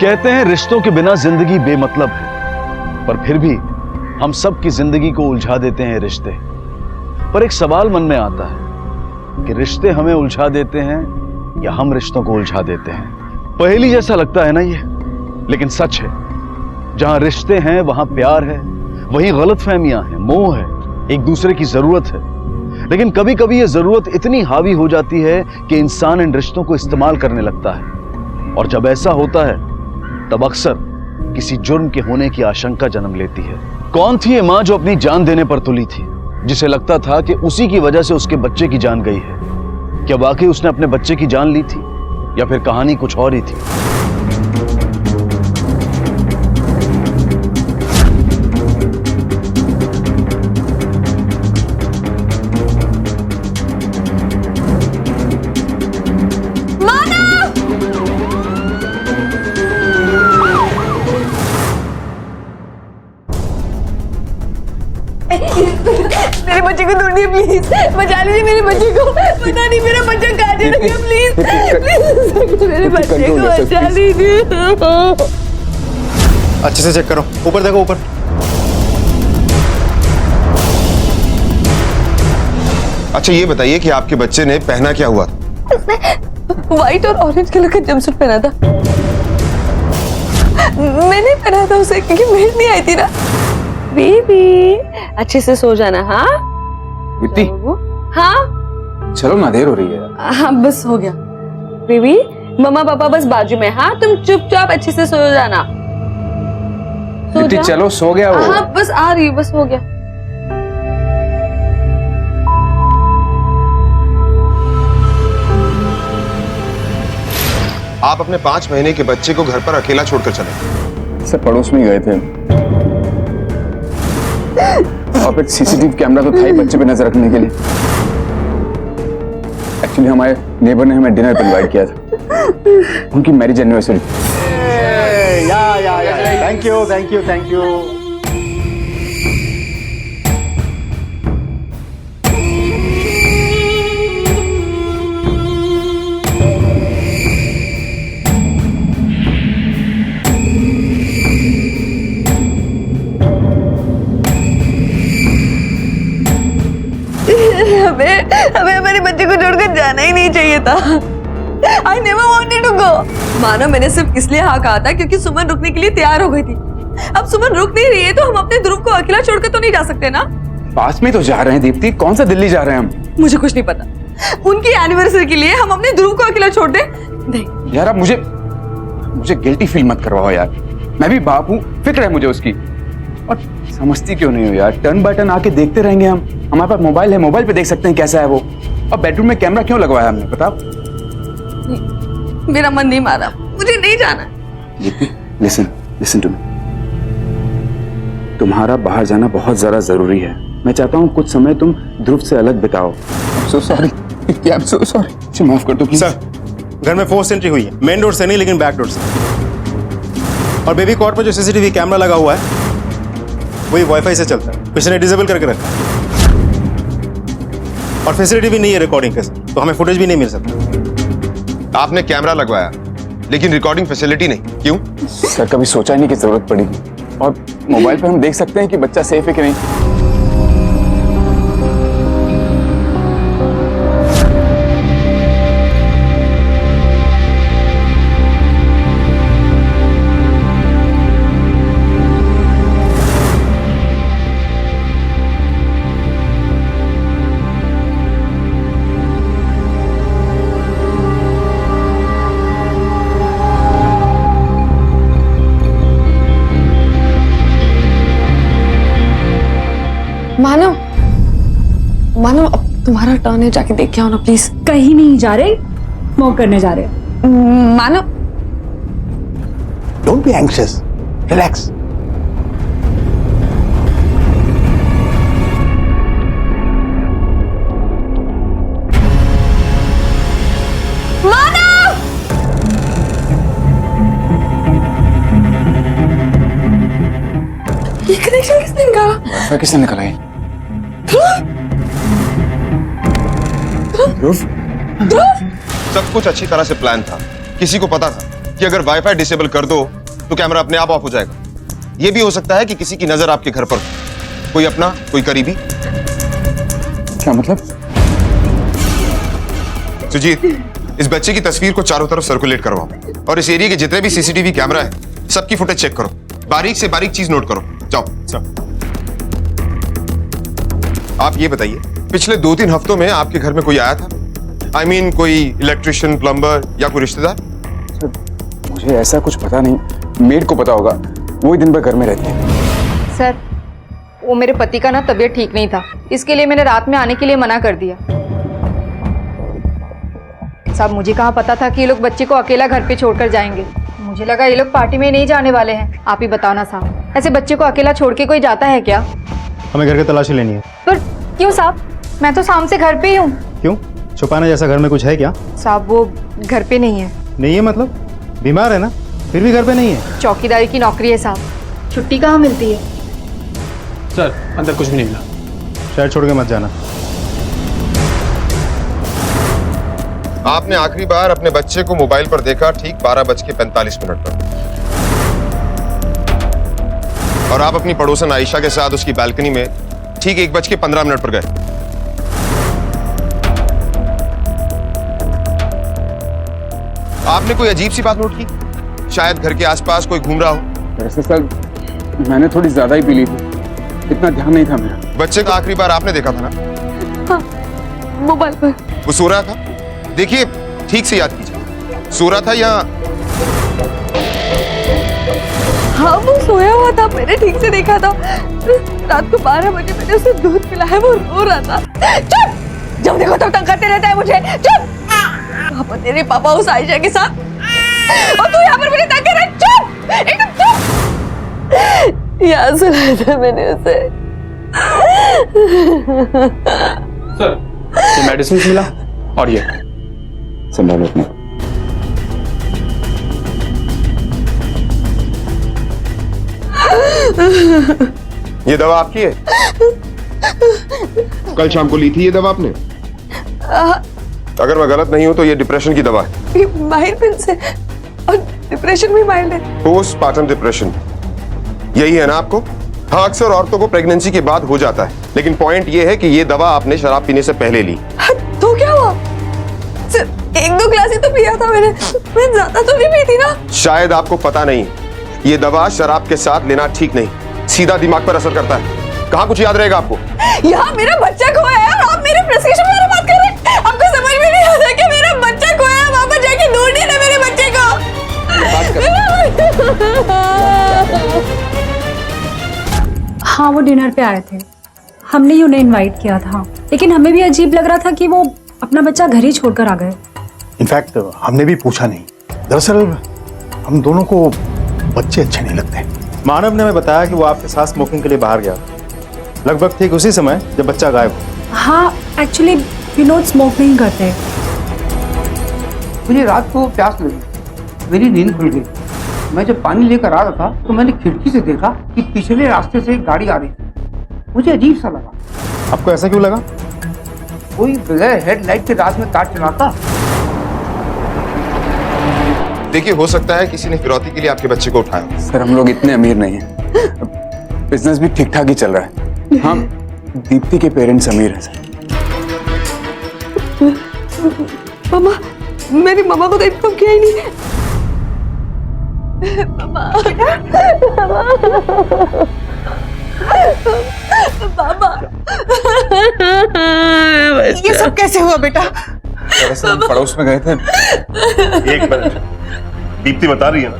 कहते हैं रिश्तों के बिना जिंदगी बेमतलब है, पर फिर भी हम सब की जिंदगी को उलझा देते हैं रिश्ते। पर एक सवाल मन में आता है कि रिश्ते हमें उलझा देते हैं या हम रिश्तों को उलझा देते हैं। पहेली जैसा लगता है ना ये, लेकिन सच है। जहां रिश्ते हैं वहां प्यार है, वहीं गलतफहमियां हैं, मोह है, एक दूसरे की जरूरत है। लेकिन कभी कभी ये जरूरत इतनी हावी हो जाती है कि इंसान इन रिश्तों को इस्तेमाल करने लगता है, और जब ऐसा होता है तब अक्सर किसी जुर्म के होने की आशंका जन्म लेती है। कौन थी ये मां जो अपनी जान देने पर तुली थी, जिसे लगता था कि उसी की वजह से उसके बच्चे की जान गई है? क्या वाकई उसने अपने बच्चे की जान ली थी या फिर कहानी कुछ और ही थी? मेरे बच्चे को ढूंढिए प्लीज, बचा लीजिए मेरे बच्चे को। पता नहीं मेरा बच्चा कहाँ चला गया, प्लीज प्लीज मेरे बच्चे को बचा लीजिए। अच्छे से चेक करो, ऊपर देखो ऊपर। अच्छा ये बताइए कि आपके बच्चे ने पहना क्या हुआ? व्हाइट और ऑरेंज कलर का जंपसूट पहना था। मैंने पहना था उसे क्योंकि मेहनत नहीं आई थी ना। बेबी अच्छे से सो जाना। हाँ दीप्ति, हाँ चलो ना, देर हो रही है। हाँ बस हो गया बेबी, मम्मा पापा बस बाजू में। हाँ तुम चुपचाप अच्छे से सो जाना। दीप्ति चलो, सो गया वो। हाँ बस आ रही, बस हो गया। आप अपने 5 महीने के बच्चे को घर पर अकेला छोड़कर चले? सर पड़ोस में ही गए थे, और एक सीसीटीवी कैमरा तो था ही बच्चे पे नजर रखने के लिए। एक्चुअली हमारे नेबर ने हमें डिनर पर इनवाइट किया था, उनकी marriage anniversary. Thank you thank you thank you. हमें हमारे बच्चे को छोड़कर जाना ही नहीं चाहिए था। I never wanted to go। मानो मैंने सिर्फ इसलिए हाँ कहा था क्योंकि सुमन रुकने के लिए तैयार हो गई थी। अब सुमन रुक नहीं रही है तो हम अपने ध्रुव को अकेला छोड़कर तो नहीं जा सकते ना। पास में तो जा रहे हैं दीप्ति, कौन सा दिल्ली जा रहे हैं हम? मुझे कुछ नहीं पता। उनकी एनिवर्सरी के लिए हम अपने ध्रुव को अकेला छोड़ दे? नहीं यार, अब मुझे गिल्टी फील मत करवाओ यार। मैं भी बाप हूँ, फिक्र है मुझे उसकी। और समझती क्यों नहीं हो यार? टर्न बाय टर्न आके देखते रहेंगे हम। हमारे पास मोबाइल है, मोबाइल पे देख सकते हैं कैसा है वो। और बेडरूम में कैमरा क्यों लगवाया हमने, बताओ? मेरा मन नहीं मारा, मुझे नहीं जाना। Listen to me. तुम्हारा बाहर जाना बहुत ज्यादा जरूरी है। मैं चाहता हूँ कुछ समय तुम ध्रुव से अलग बिताओ। सो सॉरी, माफ कर दो प्लीज। सर, घर में फोर्स एंट्री हुई है, मेन डोर से नहीं लेकिन बैक डोर से। और बेबी कॉट पर जो सीसीटीवी कैमरा लगा हुआ है वही वाईफाई से चलता है, किसी ने डिसेबल करके रखा है। और फैसिलिटी भी नहीं है रिकॉर्डिंग के, तो हमें फुटेज भी नहीं मिल सकता। आपने कैमरा लगवाया लेकिन रिकॉर्डिंग फैसिलिटी नहीं, क्यों? सर कभी सोचा ही नहीं कि जरूरत पड़ेगी। और मोबाइल पे हम देख सकते हैं कि बच्चा सेफ है कि नहीं। मानो अब तुम्हारा टर्न है, जाके देख के आओ ना प्लीज। कहीं नहीं जा रहे, स्मोक करने जा रहे। मानो डोंट बी एंग्शियस, रिलैक्स। ये कनेक्शन किसने निकाला? वाईफाई किसने निकाला है? सब कुछ अच्छी तरह से प्लान था, किसी को पता था कि अगर वाईफाई डिसेबल कर दो तो कैमरा अपने आप ऑफ हो जाएगा। यह भी हो सकता है कि किसी की नजर आपके घर पर हो, कोई अपना कोई करीबी। क्या मतलब? सुजीत, इस बच्चे की तस्वीर को चारों तरफ सर्कुलेट करवाओ और इस एरिया के जितने भी सीसीटीवी कैमरा है सबकी फुटेज चेक करो, बारीक से बारीक चीज नोट करो। जाओ। आप ये बताइए, पिछले 2-3 हफ्तों में आपके घर में कोई आया था? I mean, कोई इलेक्ट्रिशियन, प्लम्बर या कोई रिश्तेदार? मुझे ऐसा कुछ पता नहीं, मेड को पता होगा, वो ही दिन भर घर में रहती है। सर, वो मेरे पति का ना तबीयत ठीक नहीं था, इसके लिए मैंने रात में आने के लिए मना कर दिया। साहब, मुझे कहाँ पता था कि ये लोग बच्चे को अकेला घर पे छोड़कर जाएंगे। मुझे लगा ये लोग पार्टी में नहीं जाने वाले हैं। आप ही बताओ ना साहब, ऐसे बच्चे को अकेला छोड़ के कोई जाता है क्या? हमें घर की तलाशी लेनी है। पर क्यों साहब, मैं तो शाम से घर पे ही हूँ। क्यों? छुपाने जैसा घर में कुछ है क्या? साहब, वो घर पे नहीं है। नहीं है मतलब? बीमार है ना, फिर भी घर पे नहीं है? चौकीदारी की नौकरी है साहब, छुट्टी कहाँ मिलती है? सर, अंदर कुछ भी नहीं मिला। शायद छोड़ के मत जाना। आपने आखिरी बार अपने बच्चे को मोबाइल पर देखा ठीक 12:45 पर, और आप अपनी पड़ोसन आयशा के साथ उसकी बालकनी में ठीक 1:15 पर गए। आपने कोई अजीब सी बात नोट की? शायद घर के आसपास कोई घूम रहा हो। दरअसल सर, मैंने थोड़ी ज्यादा ही पी ली थी, इतना ध्यान नहीं था मेरा। बच्चे को आखिरी बार आपने देखा था ना? हाँ, मोबाइल पर। वो सो रहा था? देखिए, ठीक से याद कीजिए, सो रहा था या? हाँ, वो सोया हुआ था, मैंने ठीक से देखा था। रात को 12 बजे मैंने उसे दूध पिलाया, वो रो रहा था। चुप! जब देखो तब तंग करते रहता है मुझे। चुप! वहाँ पर तेरे पापा उस आयशा के साथ, और तू यहाँ पर मेरे तंग कर रहा है। चुप! एकदम चुप! यहाँ सुनाया था मैंने उसे। सर, ये मेडिसिन मिला और ये संभालो अपने। ये दवा आपकी है? कल शाम को ली थी ये दवा आपने? अगर मैं गलत नहीं हूं तो ये डिप्रेशन की दवा है। माइल्ड पिल से, और डिप्रेशन भी माइल्ड है। पोस्टपार्टम डिप्रेशन, यही है ना आपको? हाँ, अक्सर औरतों को प्रेगनेंसी के बाद हो जाता है, लेकिन पॉइंट ये है कि ये दवा आपने शराब पीने से पहले ली। तो क्या हुआ? सिर्फ 1-2 ग्लास ही तो पिया था मैंने ज्यादा तो नहीं पी थी ना। शायद आपको पता नहीं, ये दवा शराब के साथ लेना ठीक नहीं, सीधा दिमाग पर असर करता है। कहाँ कुछ याद रहेगा आपको? यहाँ मेरा बच्चा खोया है और आप मेरे प्रिस्क्रिप्शन के बारे में बात कर रहे हैं। आपको समझ में नहीं आता कि मेरा बच्चा खोया है, वहाँ पर जाके ढूंढिए ना मेरे बच्चे को। हाँ, वो डिनर पे आए थे, हमने ही उन्हें इनवाइट किया था, लेकिन हमें भी अजीब लग रहा था कि वो अपना बच्चा घर ही छोड़कर आ गए। इनफैक्ट हमने भी पूछा नहीं। दरअसल हम दोनों को बच्चे अच्छे नहीं लगते। मानव ने हमें बताया कि वो आपके साथ स्मोकिंग के लिए बाहर गया, लगभग ठीक उसी समय जब बच्चा गायब हो। हाँ, एक्चुअली विनोद स्मोक नहीं करते। मुझे रात को प्यास लगी, मेरी नींद खुल गई। मैं जब पानी लेकर आ रहा था तो मैंने खिड़की से देखा कि पिछले रास्ते से एक गाड़ी आ रही थी। मुझे अजीब सा लगा। आपको ऐसा क्यों लगा? कोई बगैर हेडलाइट के रात में कार चलाता? देखिए, हो सकता है किसी ने फिरौती के लिए आपके बच्चे को उठाया। सर, हम लोग इतने अमीर नहीं हैं, बिजनेस भी ठीक ठाक ही चल रहा है। हाँ, दीप्ति के पेरेंट्स अमीर हैं सर। मामा, मेरी मामा को तो इन्फॉर्म किया ही नहीं। मामा, मामा, ये सब कैसे हुआ बेटा? दरअसल हम पड़ोस में गए थे। एक मिनट, दीप्ति बता रही है ना?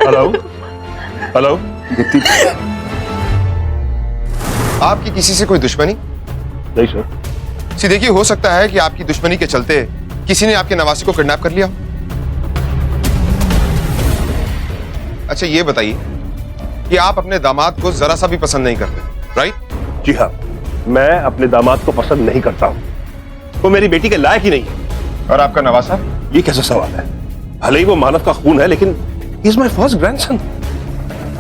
हेलो हेलो, दीप्ति, आपकी किसी से कोई दुश्मनी? नहीं सर। सी देखिए, हो सकता है कि आपकी दुश्मनी के चलते किसी ने आपके नवासी को किडनैप कर लिया। अच्छा, ये बताइए कि आप अपने दामाद को जरा सा भी पसंद नहीं करते, राइट? जी हाँ, मैं अपने दामाद को पसंद नहीं करता हूँ, वो मेरी बेटी के लायक ही नहीं है। और आपका नवासा? ये कैसा सवाल है? भले ही वो मानव का खून है, लेकिन he is my first grandson.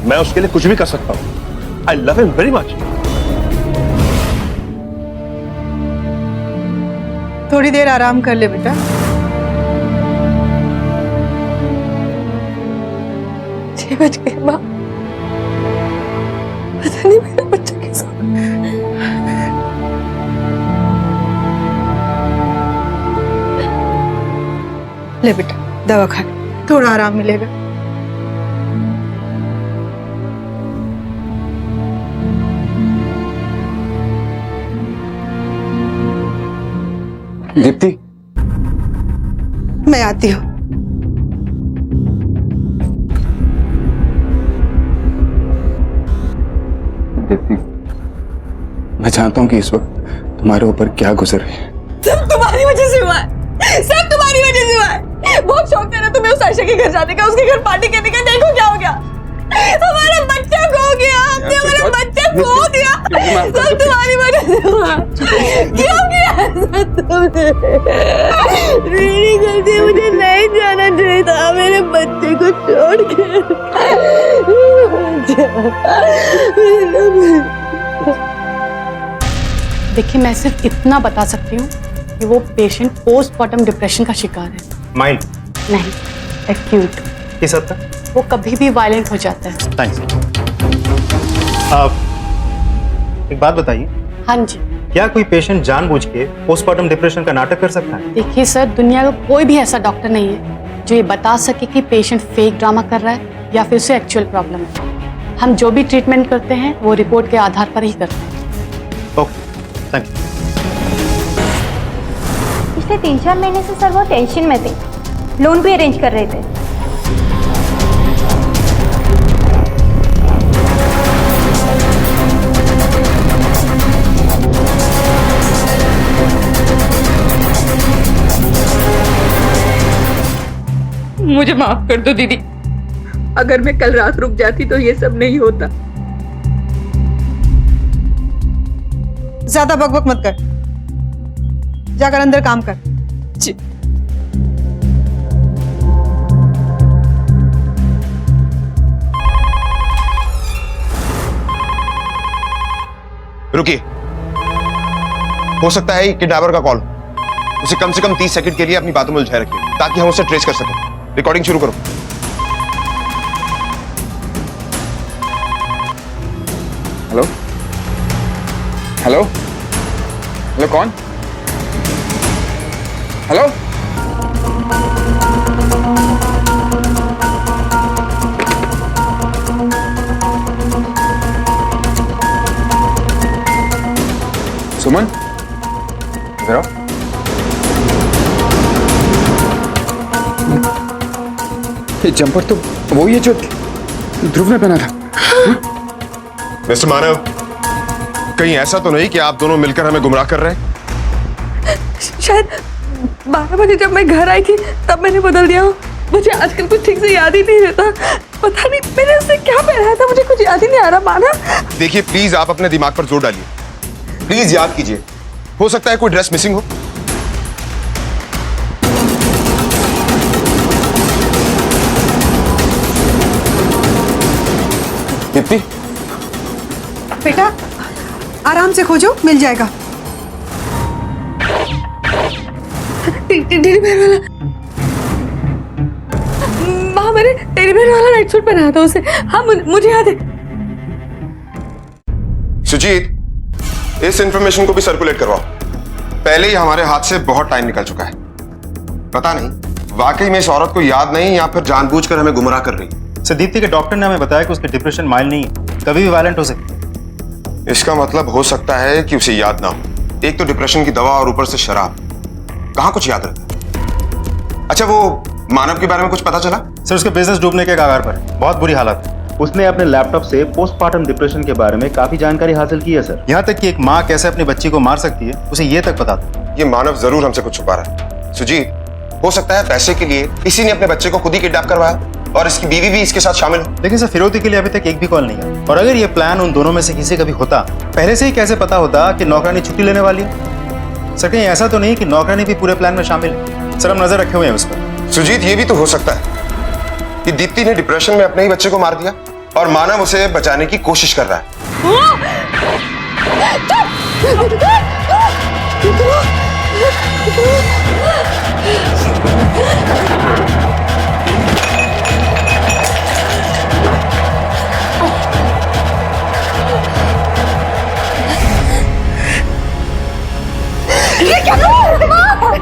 मैं उसके लिए कुछ भी कर सकता हूँ। I love him very much. थोड़ी देर आराम कर ले बेटा। 6 बज गए माँ, पता नहीं मेरा बच्चा कैसा। ले बेटा दवा खा ले, थोड़ा आराम मिलेगा। दीप्ति, मैं आती हूँ। दीप्ति, मैं जानता हूँ कि इस वक्त तुम्हारे ऊपर क्या गुजर रही है। सब तुम्हारी वजह से हुआ है, सब तुम्हारी वजह से हुआ है। बहुत शौक था ना तुम्हें उस आयशा के घर जाने का, उसके घर पार्टी करने का। देखो क्या हो गया, हमारा बच्चा खो गया, हमने हमारा बच्चा खो दिया। सब तुम्हारी वजह से हुआ। क्यों किया ऐसा तुमने? मेरी गलती, मुझे नहीं जाना चाहिए था मेरे बच्चे को छोड़ के। देखिए, मैं सिर्फ इतना बता सकती हूँ कि वो पेशेंट पोस्टमार्टम डिप्रेशन का शिकार है। माइंड नहीं, एक्यूट। किस हद तक? वो कभी भी वायलेंट हो जाता है। थैंक्स। आप एक बात बताइए, हाँ जी। क्या कोई पेशेंट जानबूझ के पोस्टमार्टम डिप्रेशन का नाटक कर सकता है? देखिए सर, दुनिया में कोई भी ऐसा डॉक्टर नहीं है जो ये बता सके कि पेशेंट फेक ड्रामा कर रहा है या फिर उसे एक्चुअल प्रॉब्लम है। हम जो भी ट्रीटमेंट करते हैं वो रिपोर्ट के आधार पर ही करते हैं। Okay, thank you. पिछले 3-4 महीने से सर वो टेंशन में थे, लोन भी अरेंज कर रहे थे। मुझे माफ कर दो दीदी, अगर मैं कल रात रुक जाती तो ये सब नहीं होता। ज्यादा बकबक मत कर, जाकर अंदर काम कर। जी। रुकिए, हो सकता है किडनैपर का कॉल। उसे कम से कम 30 सेकंड के लिए अपनी बातों में उलझाए रखिए ताकि हम उसे ट्रेस कर सकें। रिकॉर्डिंग शुरू करो। हेलो हेलो हेलो, कौन? हेलो, सुमन, इधर आओ। ये जंपर तो वही है जो ध्रुव ने पहना था। मिस्टर मानव, कहीं ऐसा तो नहीं कि आप दोनों मिलकर हमें गुमराह कर रहे हैं? शायद 12 बजे जब मैं घर आई थी तब मैंने बदल दिया हो। मुझे आजकल कुछ ठीक से याद ही नहीं रहता। पता नहीं मैंने उससे क्या पहना था, मुझे कुछ याद ही नहीं आ रहा। माना, देखिए प्लीज आप अपने दिमाग पर जोर डालिए, प्लीज याद कीजिए। हो सकता है कोई ड्रेस मिसिंग हो। दीप्ति, बेटा आराम से खोजो, मिल जाएगा। टेडी बेयर वाला, माँ मैंने टेडी बेयर वाला नाइट सूट पहना था उसे। हाँ मुझे याद है। सुजीत, इस इंफॉर्मेशन को भी सर्कुलेट करवाओ। पहले ही हमारे हाथ से बहुत टाइम निकल चुका है। पता नहीं वाकई में इस औरत को याद नहीं या फिर जानबूझकर हमें गुमराह कर रही। सर, दीप्ति के डॉक्टर ने हमें बताया कि उसकी डिप्रेशन माइल्ड नहीं है, कभी भी वायलेंट हो सकती है। इसका मतलब हो सकता है कि उसे याद ना हो। एक तो डिप्रेशन की दवा और ऊपर से शराब, कहाँ कुछ याद रहता है। अच्छा, वो मानव के बारे में कुछ पता चला? सर, उसके बिजनेस डूबने के कगार पर है, बहुत बुरी हालत है। उसने अपने लैपटॉप से पोस्टमार्टम डिप्रेशन के बारे में काफी जानकारी हासिल की है सर। यहाँ तक कि एक माँ कैसे अपनी बच्ची को मार सकती है उसे ये तक पता था। ये मानव जरूर हमसे कुछ छुपा रहा है। सुजीत, हो सकता है पैसे के लिए इसी ने अपने बच्चे को खुद ही किडनैप करवाया और इसकी बीवी भी इसके साथ शामिल है। लेकिन सर, फिरौती के लिए अभी तक एक भी कॉल नहीं है। और अगर ये प्लान उन दोनों में से किसी का भी होता, पहले से ही कैसे पता होता कि नौकरानी छुट्टी लेने वाली है? सर, कहीं ऐसा तो नहीं कि नौकरानी भी पूरे प्लान में शामिल है? सर, हम नजर रखे हुए हैं उस पर। सुजीत, ये भी तो हो सकता है कि दीप्ति ने डिप्रेशन में अपने ही बच्चे को मार दिया और मानव उसे बचाने की कोशिश कर रहा है।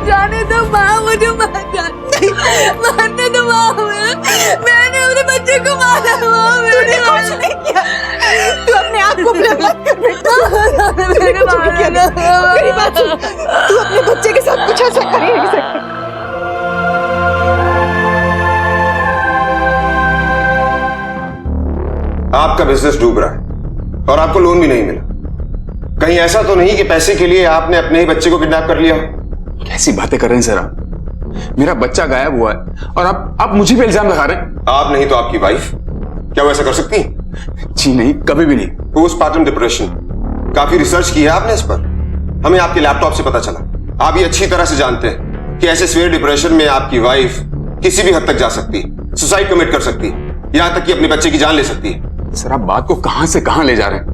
जाने दो माँ, मुझे मारने दो माँ, मैंने अपने बच्चे को मारा माँ, मैंने कुछ नहीं किया। तू अपने आप को ब्लम मत कर बेटा। मैंने मारा। मेरी बात सुन, तू अपने बच्चे के साथ कुछ ऐसा कर ही नहीं सकती। आपका बिजनेस डूब रहा है और आपको लोन भी नहीं मिला। कहीं ऐसा तो नहीं कि पैसे के लिए आपने अपने ही बच्चे को किडनैप कर लिया? कैसी बातें कर रहे हैं सर आप? मेरा बच्चा गायब हुआ है और आप मुझे पे इल्जाम लगा रहे हैं। आप नहीं तो आपकी वाइफ, क्या वो ऐसा कर सकती हैं? जी नहीं, कभी भी नहीं। पोस्टमार्टम डिप्रेशन, काफी रिसर्च की है आपने इस पर। हमें आपके लैपटॉप से पता चला। आप ये अच्छी तरह से जानते हैं कि ऐसे सीवियर डिप्रेशन में आपकी वाइफ किसी भी हद तक जा सकती है, सुसाइड कमिट कर सकती है, यहां तक कि अपने बच्चे की जान ले सकती है। सर आप बात को कहां से कहां ले जा रहे हैं?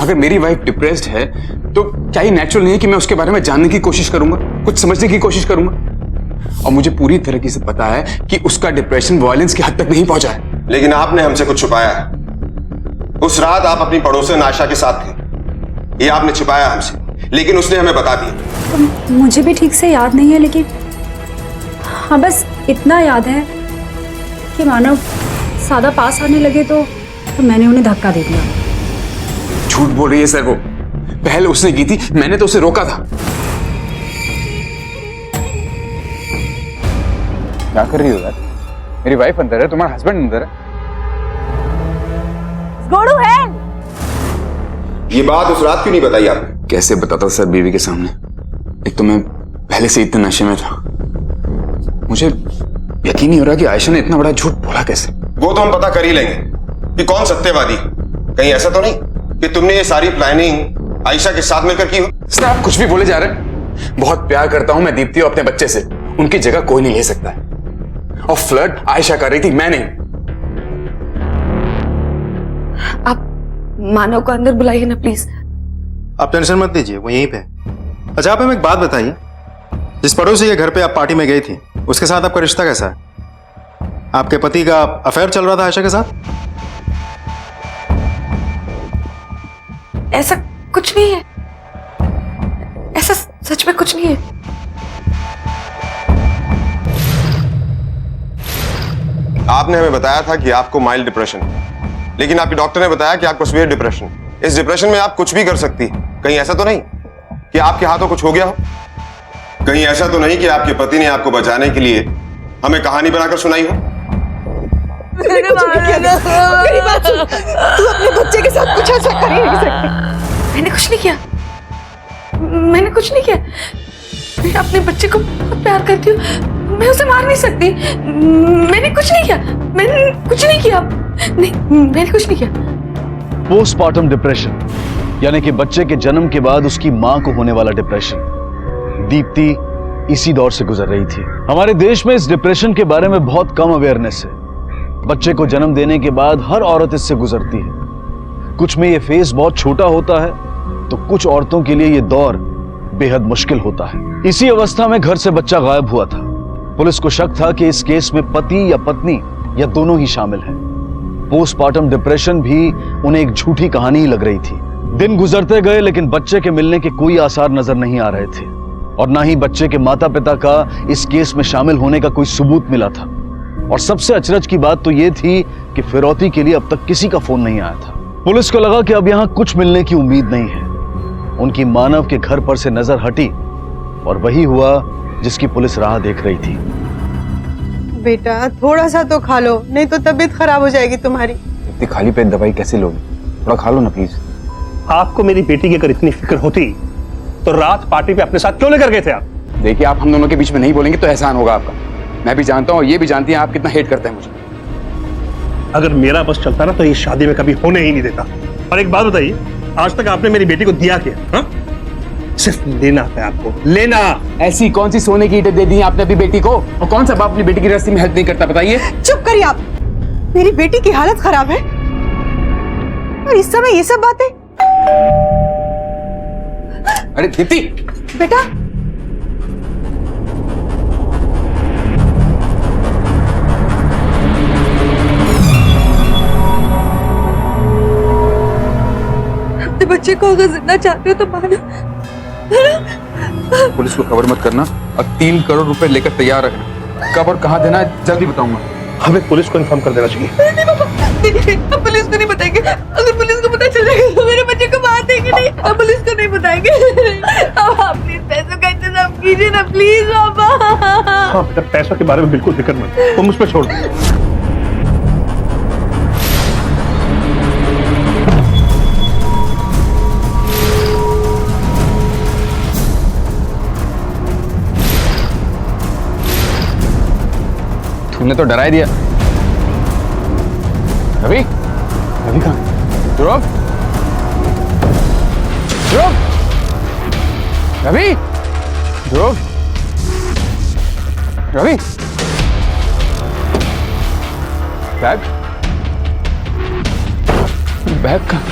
अगर मेरी वाइफ डिप्रेस्ड है तो क्या ये नेचुरल नहीं है कि मैं उसके बारे में जानने की कोशिश करूंगा, कुछ समझने की कोशिश करूंगा? और मुझे पूरी तरीके से पता है कि उसका डिप्रेशन वायलेंस की हद तक नहीं पहुंचा है। लेकिन आपने हमसे कुछ छुपाया है। उस रात आप अपनी पड़ोसन आशा के साथ थे, ये आपने छिपाया हमसे, लेकिन उसने हमें बता दिया। मुझे भी ठीक से याद नहीं है, लेकिन हाँ बस इतना याद है कि मानव सादा पास आने लगे तो मैंने उन्हें धक्का दे दिया। झूठ बोल रही है सर वो। पहल उसने की थी, मैंने तो उसे रोका था। क्या कर रही हो यार? मेरी वाइफ अंदर है, तुम्हारा हस्बैंड अंदर है। गोड़ू है। ये बात उस रात क्यों नहीं बताई आपने? कैसे बताता सर बीवी के सामने? एक तो मैं पहले से इतने नशे में था, मुझे यकीन नहीं हो रहा कि आयशा ने इतना बड़ा झूठ बोला कैसे। वो तो हम पता कर ही लेंगे कि कौन सत्यवादी। कहीं ऐसा तो नहीं कि तुमने ये सारी प्लानिंग आयशा के साथ मिलकर की हो? सर आप कुछ भी बोले जा रहे हैं। बहुत प्यार करता हूं मैं दीप्ति और अपने बच्चे से, उनकी जगह कोई नहीं ले सकता है। और फ्लर्ट आयशा कर रही थी, मैं नहीं। आप मानव को अंदर बुलाइए ना प्लीज। आप टेंशन मत लीजिए, वो यहीं पे। अच्छा आप हमें एक बात बताइए, जिस पड़ोसी के घर पे आप पार्टी में गई थी उसके साथ आपका रिश्ता कैसा है? आपके पति का अफेयर चल रहा था आयशा के साथ? ऐसा कुछ नहीं है, ऐसा सच में कुछ नहीं है। आपने हमें बताया था कि आपको माइल्ड डिप्रेशन है, लेकिन आपके डॉक्टर ने बताया कि आपको सीवियर डिप्रेशन। इस डिप्रेशन में आप कुछ भी कर सकती। कहीं ऐसा तो नहीं कि आपके हाथों कुछ हो गया हो? कहीं ऐसा तो नहीं कि आपके पति ने आपको बचाने के लिए हमें कहानी बनाकर सुनाई हो? मैंने कुछ नहीं किया। मेरी बात सुन, तू अपने बच्चे के साथ कुछ ऐसा कर ही नहीं सकती। मैंने कुछ नहीं किया, मैंने कुछ नहीं किया। मैं अपने बच्चे को बहुत प्यार करती हूँ, मैं उसे मार नहीं सकती। मैंने कुछ नहीं किया, मैंने कुछ नहीं किया। नहीं, मैंने कुछ नहीं किया। पोस्टमार्टम डिप्रेशन यानी कि बच्चे के जन्म के बाद उसकी मां को होने वाला डिप्रेशन। दीप्ति इसी दौर से गुजर रही थी। हमारे देश में इस डिप्रेशन के बारे में बहुत कम अवेयरनेस है। बच्चे को जन्म देने के बाद हर औरत इससे गुजरती है। कुछ में ये फेज बहुत छोटा होता है तो कुछ औरतों के लिए ये दौर बेहद मुश्किल होता है। इसी अवस्था में घर से बच्चा गायब हुआ था। पुलिस को शक था कि इस केस में पति या पत्नी या दोनों ही शामिल हैं। पोस्टमार्टम डिप्रेशन भी उन्हें एक झूठी कहानी ही लग रही थी। दिन गुजरते गए लेकिन बच्चे के मिलने के कोई आसार नजर नहीं आ रहे थे और ना ही बच्चे के माता पिता का इस केस में शामिल होने का कोई सबूत मिला था। और सबसे अचरज की बात तो यह थी कि फिरौती के लिए अब तक किसी का फोन नहीं आया था। पुलिस को लगा कि अब यहां कुछ मिलने की उम्मीद नहीं है। उनकी मानव के घर पर से नजर हटी और वही हुआ जिसकी पुलिस राह देख रही थी। बेटा थोड़ा सा तो खा लो, नहीं तो तबीयत खराब हो जाएगी तुम्हारी। इतनी खाली पेट दवाई कैसे लोगे? थोड़ा खा लो ना प्लीज। आपको मेरी बेटी की अगर इतनी फिक्र होती तो रात पार्टी पे अपने साथ क्यों लेकर गए थे आप? देखिए आप हम दोनों के बीच में नहीं बोलेंगे तो एहसान होगा आपका। मैं भी जानता हूँ, ये भी जानती हैं आप कितना हेट करते हैं मुझे। अगर मेरा बस चलता ना तो ये शादी में कभी होने ही नहीं देता। और एक बात बताइए, आज तक आपने मेरी बेटी को दिया क्या? हाँ? सिर्फ लेना है आपको, लेना। ऐसी कौन सी सोने की ईंटें दे दी आपने अपनी बेटी को? और कौन सा बाप अपनी बेटी की रस्सी में हेल्प नहीं करता बताइए? चुप करिए आप। मेरी बेटी की हालत खराब है और इस समय ये सब बातें। अरे दीप्ति बेटा बच्चे को अगर जिंदा चाहते हो तो मानो। पुलिस को खबर मत करना और 3 करोड़ रुपए लेकर तैयार रखना। कब और कहाँ देना है जल्दी बताऊंगा। हमें पुलिस को इन्फॉर्म कर देना चाहिए। नहीं पापा, नहीं, हम पुलिस को नहीं बताएंगे। अगर पुलिस को पता चलेगा तो मेरे बच्चे को मार देंगे। नहीं, हम पुलिस को नहीं बताएंगे। अब आप प्लीज पैसों का इंतजाम कीजिए ना प्लीज पापा। हाँ बेटा, पैसों के बारे में बिल्कुल फिक्र मत, तुम मुझ पर छोड़ दो। तुमने तो डरा ही दिया। रवि, रवि कहाँ? ध्रुव, ध्रुव, रवि, ध्रुव, रवि, बैग, बैग कहाँ?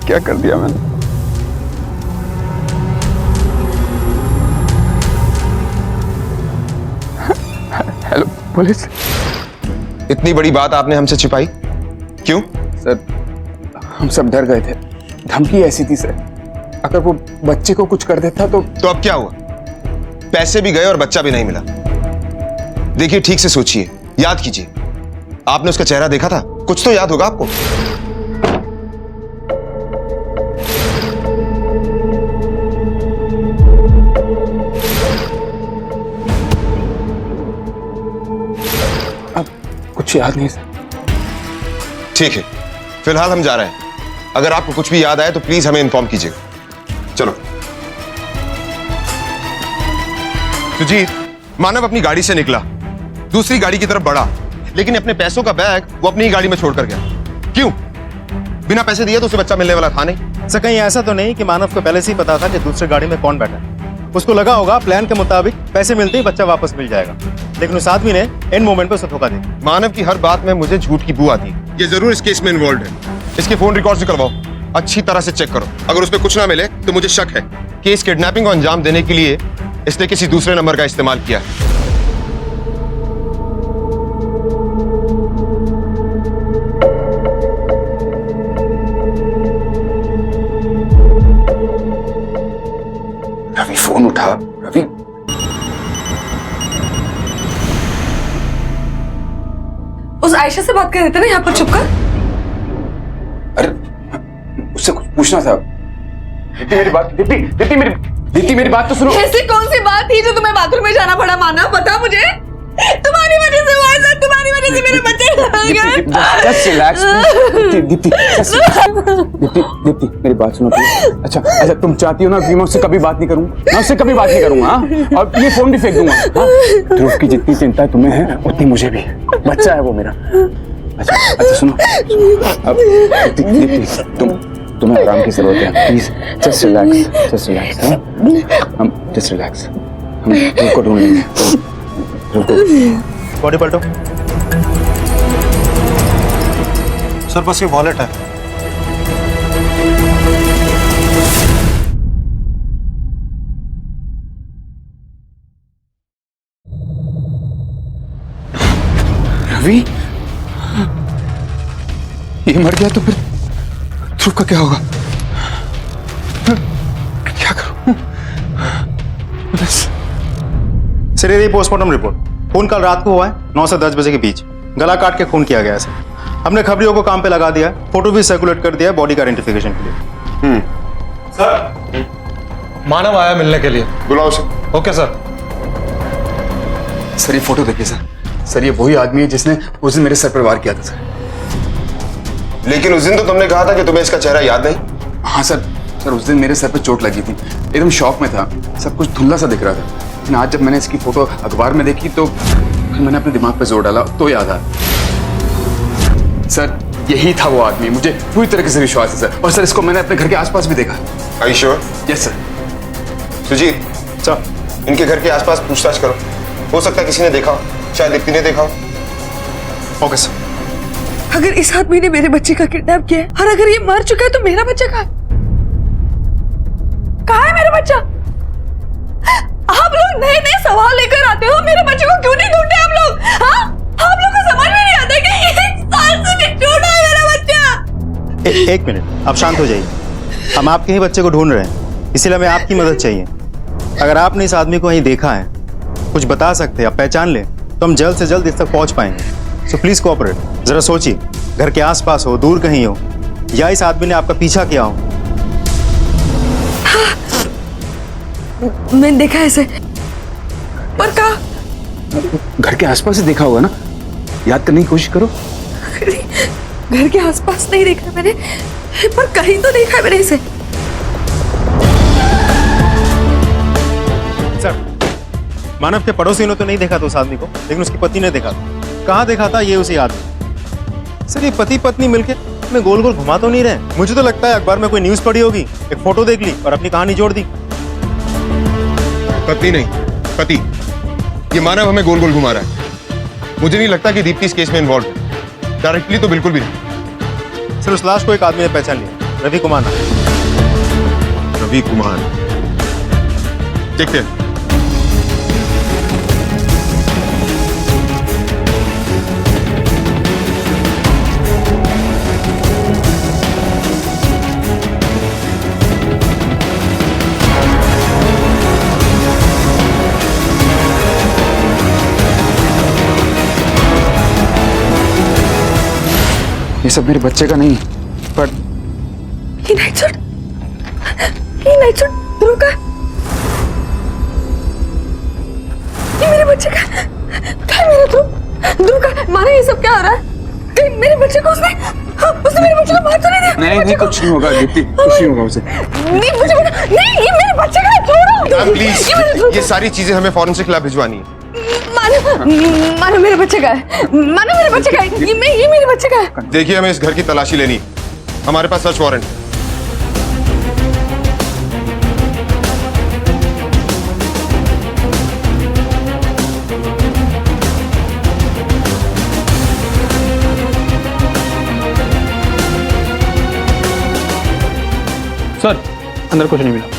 क्या कर दिया मैंने? Hello police. इतनी बड़ी बात आपने हमसे छिपाई क्यों? सर हम सब डर गए थे, धमकी ऐसी थी सर, अगर वो बच्चे को कुछ कर देता तो अब क्या हुआ? पैसे भी गए और बच्चा भी नहीं मिला। देखिए ठीक से सोचिए, याद कीजिए, आपने उसका चेहरा देखा था, कुछ तो याद होगा आपको। कुछ याद नहीं सर। ठीक है, फिलहाल हम जा रहे हैं। अगर आपको कुछ भी याद आए तो प्लीज हमें इन्फॉर्म कीजिएगा। चलो। सुजीत, मानव अपनी गाड़ी से निकला, दूसरी गाड़ी की तरफ बढ़ा, लेकिन अपने पैसों का बैग वो अपनी ही गाड़ी में छोड़कर गया। क्यों? बिना पैसे दिए तो उसे बच्चा मिलने वाला था नहीं। सर कहीं ऐसा तो नहीं कि मानव को पहले से ही पता था कि दूसरी गाड़ी में कौन बैठा है? उसको लगा होगा प्लान के मुताबिक पैसे मिलते ही बच्चा वापस मिल जाएगा, लेकिन उस आदमी ने एंड मोमेंट पर उसे धोखा दिया। मानव की हर बात में मुझे झूठ की बू आती है। ये जरूर इस केस में इन्वॉल्व है। इसके फोन रिकॉर्ड्स निकलवाओ, अच्छी तरह से चेक करो। अगर उसमें कुछ ना मिले तो मुझे शक है कि इस किडनैपिंग को अंजाम देने के लिए इसने किसी दूसरे नंबर का इस्तेमाल किया है। रवि फोन उठा। रवि, उस आयशा से बात कर रहे थे ना यहाँ पर छुपकर। अरे उससे कुछ पूछना था। दीप्ति मेरी बात, दीप्ति मेरी बात तो सुनो। ऐसी कौन सी बात थी जो तुम्हें बाथरूम में जाना पड़ा मानव? बता मुझे। तुम्हारी वजह से हुआ है, तुम्हारी वजह से मेरे बच्चे Just relax, दीप्ति मेरी बात सुनो प्लीज। अच्छा तुम चाहती हो ना कि मैं उससे कभी बात नहीं करूँ? मैं उससे कभी बात नहीं करूँगा, हाँ? और ये फोन भी फेंक दूंगा, हाँ? ध्रुव की जितनी चिंता तुम्हें है उतनी मुझे भी। बच्चा है वो मेरा। अच्छा सुनो, अब दीप्ति तुम्हें आराम की जरूरत है, प्लीज जस्ट रिलैक्स, हाँ? हम जस्ट रिलैक्स, हम ध्रुव को ढूंढ लेंगे। बॉडी पलटो। सर बस ये वॉलेट है। रवि, ये मर गया तो फिर ध्रुव का क्या होगा? क्या करूं? बस सर ये पोस्टमार्टम रिपोर्ट। खून कल रात को हुआ है 9 से 10 बजे के बीच। गला काट के खून किया गया है सर। हमने खबरियों को काम पे लगा दिया, फोटो भी सर्कुलेट कर दिया बॉडी का आइडेंटिफिकेशन के लिए। सर मानव आया मिलने के लिए, बुलाओ उसे। Okay sir. सर ये फोटो देखिए सर, ये वही आदमी है जिसने उस दिन मेरे सर पर वार किया था सर। लेकिन उस दिन तो तुमने कहा था कि तुम्हें इसका चेहरा याद नहीं। हाँ सर उस दिन मेरे सर पे चोट लगी थी, एकदम शॉक में था, सब कुछ धुंधला सा दिख रहा था। लेकिन आज जब मैंने इसकी फोटो अखबार में देखी तो फिर मैंने अपने दिमाग पे जोर डाला तो याद आया। सर यही था वो आदमी, मुझे पूरी तरीके से विश्वास है सर। और सर इसको मैंने अपने घर के आसपास भी देखा। Are you sure? Yes sir. Sujit, sir इनके घर के आसपास पूछताछ करो। हो सकता है किसी ने देखा हो, शायद दीप्ति ने देखा हो। Okay sir. अगर इस आदमी ने मेरे बच्चे का किडनैप किया है और अगर ये मर चुका है तो मेरा बच्चा कहाँ है मेरा बच्चा? आप लोग नए नए सवाल लेकर आते हो, मेरे बच्चे को क्यों नहीं ढूंढते आप लोग? हाँ, आप लोग को समझ में नहीं आता कि 1 साल से नहीं ढूंढा है मेरा बच्चा। एक मिनट, आप शांत हो जाइए। हम आपके ही बच्चे को ढूंढ रहे हैं, इसीलिए हमें आपकी मदद चाहिए। अगर आपने इस आदमी को कहीं देखा है, कुछ बता सकते हैं, आप पहचान लें तो हम जल्द से जल्द इस तक पहुंच पाएंगे। So please cooperate. जरा सोचिए, घर के आसपास हो, दूर कहीं हो, या इस आदमी ने आपका पीछा किया हो। मैंने देखा ऐसे, पर कहा घर के आसपास ही देखा होगा ना, याद करने की कोशिश करो। घर के आसपास नहीं देखा मैंने, पर कहीं तो देखा है मैंने इसे। सर, मानव के पड़ोसियों ने तो नहीं देखा था उस आदमी को, लेकिन उसकी पत्नी ने देखा था। कहाँ देखा था? ये उसी आदमी। सर, ये पति पत्नी मिलके में गोल गोल घुमा तो नहीं रहे? मुझे तो लगता है अखबार में कोई न्यूज पढ़ी होगी, एक फोटो देख ली और अपनी कहानी जोड़ दी। पत्नी नहीं, पति। ये मानव हमें गोल गोल घुमा रहा है। मुझे नहीं लगता कि दीप्ति इस केस में इन्वॉल्व है, डायरेक्टली तो बिल्कुल भी नहीं। सर, उस लाश को एक आदमी ने पहचान लिया, रवि कुमार नाम। रवि कुमार, देखते हैं। ये सब मेरे बच्चे का नहीं, पर ये नाइट सूट ध्रुव का, ये मेरे बच्चे का है, मेरा ध्रुव का। माना ये सब क्या हो रहा है? कहीं मेरे बच्चे को उसने मेरे बच्चे को मार तो नहीं दिया? नहीं, कुछ नहीं होगा दीप्ति, कुछ नहीं होगा उसे। नहीं, मुझे नहीं, ये मेरे बच्चे का है, छोड़ो। प्लीज, ये सारी चीजें हमें फॉरेंसिक लैब भिजवानी है। मानो मेरे बच्चे का है, मानो मेरे बच्चे का है, ये मेरे बच्चे का है। देखिए, हमें इस घर की तलाशी लेनी है, हमारे पास सर्च वारंट है। सर, अंदर कुछ नहीं मिला।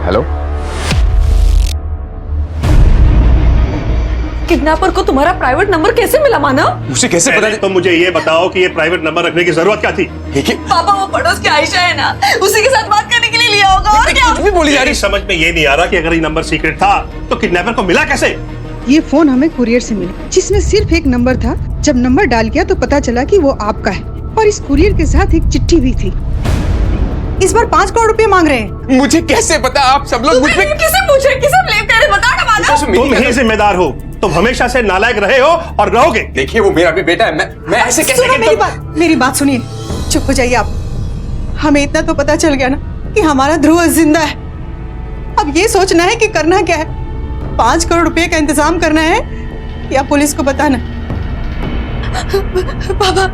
हेलो, किडनैपर को तुम्हारा प्राइवेट नंबर कैसे मिला मानव? मुझे कैसे पता? तो मुझे ये बताओ कि ये प्राइवेट नंबर रखने की जरूरत क्या थी? पापा, वो पड़ोस की आयशा है ना, उसी के साथ बात करने के लिए लिया होगा। और क्या? कुछ भी बोली जा रही। समझ में ये नहीं आ रहा कि अगर ये नंबर सीक्रेट था तो किडनैपर को मिला कैसे? ये फोन हमें कुरियर से मिला, जिसमें सिर्फ एक नंबर था। जब नंबर डाल किया तो पता चला कि वो आपका है, और इस कुरियर के साथ एक चिट्ठी भी थी। इस बार 5 करोड़ रुपए मांग रहे हैं। मुझे कैसे पता? आप सब लोग मुझ पे किसे पूछे, किसे ब्लेम करे? बता ना मानव। तुम ही जिम्मेदार हो, तुम हमेशा से नालायक रहे हो और रहोगे। देखिए, वो मेरा भी बेटा है, मैं ऐसे कैसे? सुनो मेरी बात सुनिए, चुप हो जाइए आप। हमें इतना तो पता चल गया ना कि हमारा ध्रुव जिंदा है। अब ये सोचना है कि करना क्या है, 5 करोड़ रुपए का इंतजाम करना है या पुलिस को बताना। पापा,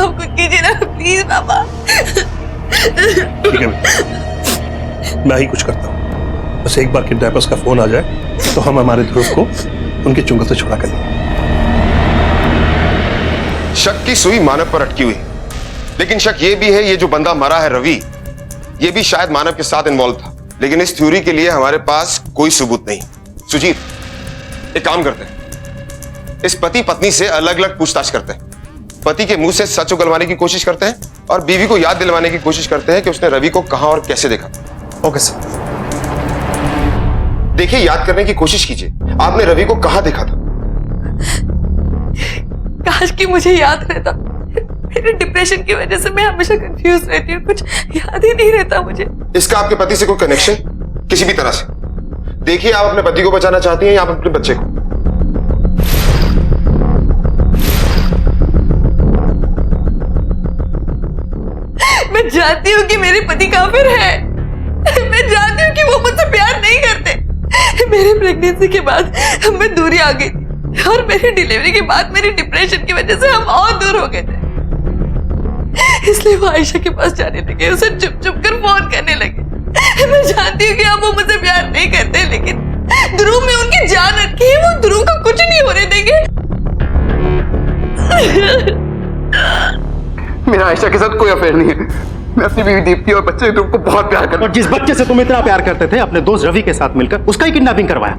कुछ कीजिए ना प्लीज पापा। ठीक है, मैं ही कुछ करता हूँ। बस एक बार किडनैपर्स का फोन आ जाए तो हम हमारे ध्रुव को उनके चुंगल से छुड़ा कर देंगे। शक की सुई मानव पर अटकी हुई, लेकिन शक ये भी है ये जो बंदा मरा है रवि, ये भी शायद मानव के साथ इन्वॉल्व था, लेकिन इस थ्योरी के लिए हमारे पास कोई सबूत नहीं। सुजीत, एक काम करते हैं, इस पति पत्नी से अलग अलग पूछताछ करते हैं। पति के मुंह से सच उगलवाने की कोशिश करते हैं और बीवी को याद दिलवाने की कोशिश करते हैं कि उसने रवि को कहां और कैसे देखा था। Okay sir. देखिए, याद करने की कोशिश कीजिए, आपने रवि को कहां देखा था? काश कि मुझे याद रहता। मेरे डिप्रेशन की वजह से मैं हमेशा कंफ्यूज रहती हूँ, कुछ याद ही नहीं रहता मुझे। इसका आपके पति से कोई कनेक्शन किसी भी तरह से? देखिए, आप अपने पति को बचाना चाहती हैं या आप अपने बच्चे को? मैं जानती हूँ कि मेरे पति काफिर है। मैं जानती हूँ कि वो मुझसे प्यार नहीं करते। मेरे प्रेगनेंसी के बाद हमें दूरी आ गई थी और मेरी डिलीवरी के बाद मेरी डिप्रेशन की वजह से हम और दूर हो गए थे। इसलिए वो आयशा के पास जाने लगे, उसे चुप चुप कर फोन करने लगे। मैं जानती हूँ कि अब वो मुझसे प्यार नहीं करते, लेकिन ध्रुव में उनकी जान अटकी है। वो ध्रुव का कुछ नहीं होने देंगे। मेरा आयशा के साथ कोई अफेयर नहीं है। मैं अपनी बीवी दीप्ति और बच्चे ध्रुव को बहुत प्यार करता हूं। और जिस बच्चे से तुम इतना प्यार करते थे, अपने दोस्त रवि के साथ मिलकर उसका ही किडनैपिंग करवाया।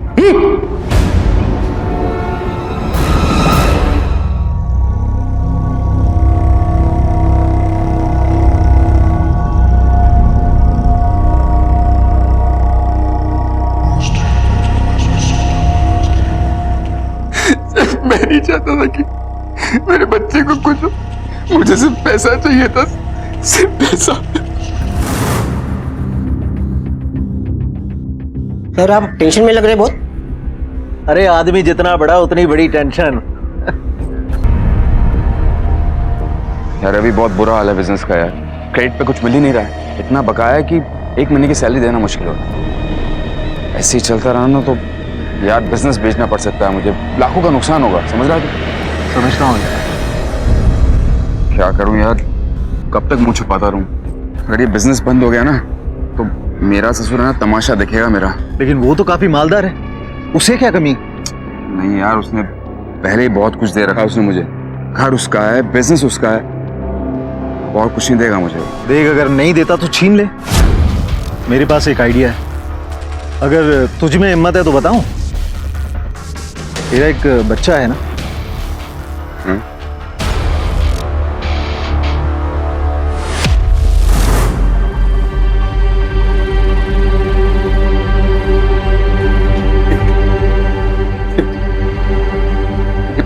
मैं नहीं चाहता था कि मेरे बच्चे को कुछ हो। मुझे सिर्फ पैसा चाहिए था, सिर्फ पैसा। सर आप टेंशन में लग रहे बहुत। अरे आदमी जितना बड़ा उतनी बड़ी टेंशन। यार अभी बहुत बुरा हाल है बिजनेस का यार। क्रेडिट पे कुछ मिल ही नहीं रहा है। इतना बकाया है कि 1 महीने की सैलरी देना मुश्किल हो रहा है। ऐसे ही चलता रहा ना तो यार बिजनेस बेचना पड़ सकता है मुझे। लाखों का नुकसान होगा, समझ रहा है? समझ रहा हूँ यार। क्या करूं यार, कब तक मुंह छुपाता रहूं? अगर ये बिजनेस बंद हो गया ना तो मेरा ससुर है ना तमाशा देखेगा मेरा। लेकिन वो तो काफी मालदार है, उसे क्या कमी? नहीं यार, उसने पहले ही बहुत कुछ दे रखा उसने मुझे। घर उसका है, बिजनेस उसका है, और कुछ नहीं देगा मुझे। देख, अगर नहीं देता तो छीन ले। मेरे पास एक आइडिया है, अगर तुझ में हिम्मत है तो बताऊं। तेरा एक बच्चा है ना?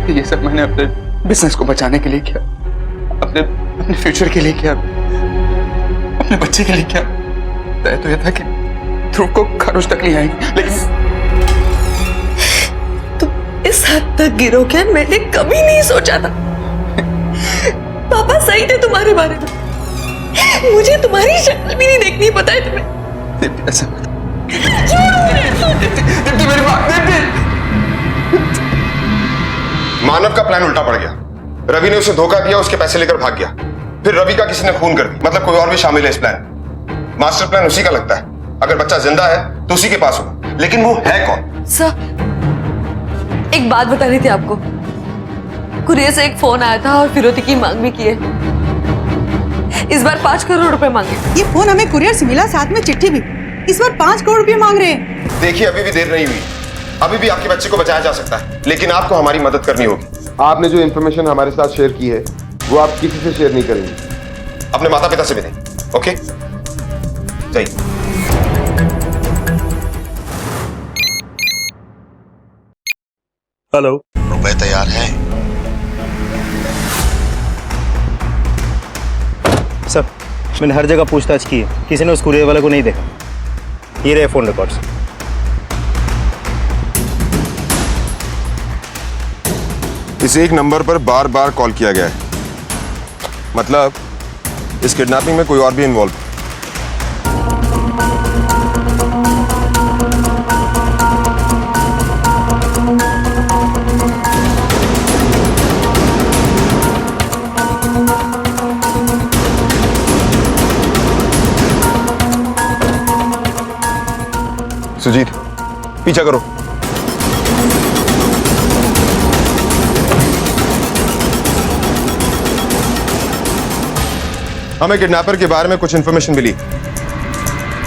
ये सब मैंने अपने बिजनेस को बचाने के लिए किया, अपने फ्यूचर के लिए किया, अपने बच्चे के लिए किया। तय तो यह था कि ध्रुव को खरोच तक नहीं आएगी, लेकिन तुम इस हद तक गिरोगे मैंने कभी नहीं सोचा था। पापा सही थे तुम्हारे बारे में। मुझे तुम्हारी शक्ल भी नहीं देखनी, पता है तुम्हें? ऐसा मानव का प्लान उल्टा पड़ गया। रवि ने उसे धोखा दिया, उसके पैसे लेकर भाग गया। फिर रवि का किसी ने खून कर दी, मतलब कोई और भी शामिल है इस प्लान। मास्टर प्लान उसी का लगता है। अगर बच्चा जिंदा है तो उसी के पास होगा, लेकिन वो है कौन? सर, एक बात बतानी थी आपको। कुरियर से एक फोन आया था और फिरौती की मांग भी की है। इस बार 5 करोड़ रुपए मांगे। ये फोन हमें कुरियर से मिला, साथ में चिट्ठी भी। इस बार 5 करोड़ रुपए मांग रहे हैं। देखिए, अभी भी देर नहीं हुई। अभी भी आपके बच्चे को बचाया जा सकता है, लेकिन आपको हमारी मदद करनी होगी। आपने जो इंफॉर्मेशन हमारे साथ शेयर की है वो आप किसी से शेयर नहीं करेंगे, अपने माता पिता से भी नहीं। ओके, सही। हेलो, रुपए तैयार हैं? सर, मैंने हर जगह पूछताछ की है, किसी ने उस कुरियर वाले को नहीं देखा। ये रहे फोन रिकॉर्ड्स। इस एक नंबर पर बार बार कॉल किया गया है, मतलब इस किडनैपिंग में कोई और भी इन्वॉल्व है। सुजीत, पीछा करो। हमें किडनैपर के बारे में कुछ इंफॉर्मेशन मिली।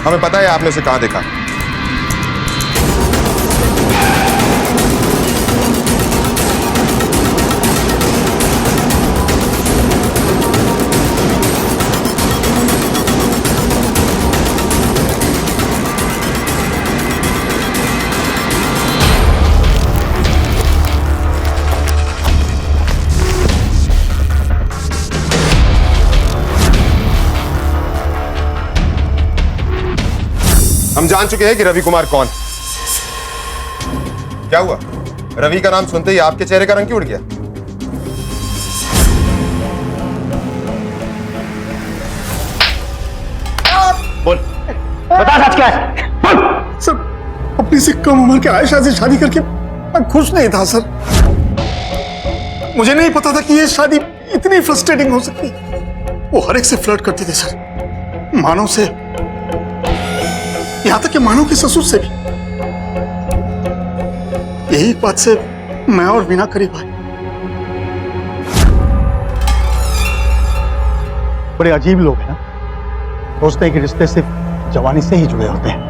हमें पता है आपने उसे कहां देखा। हम जान चुके हैं कि रवि कुमार कौन है। क्या हुआ? रवि का नाम सुनते ही आपके चेहरे का रंग क्यों उड़ गया? बोल, बता सच क्या है? सर, अपनी से कम उम्र के आयशा से शादी करके मैं खुश नहीं था सर। मुझे नहीं पता था कि ये शादी इतनी फ्रस्ट्रेटिंग हो सकती। वो हर एक से फ्लर्ट करती थी सर, मानव से, यहां तक कि मानव के ससुर से भी। यही बात से मैं और वीना करीब आए। बड़े अजीब लोग हैं ना, सोचते हैं कि रिश्ते सिर्फ जवानी से ही जुड़े होते हैं।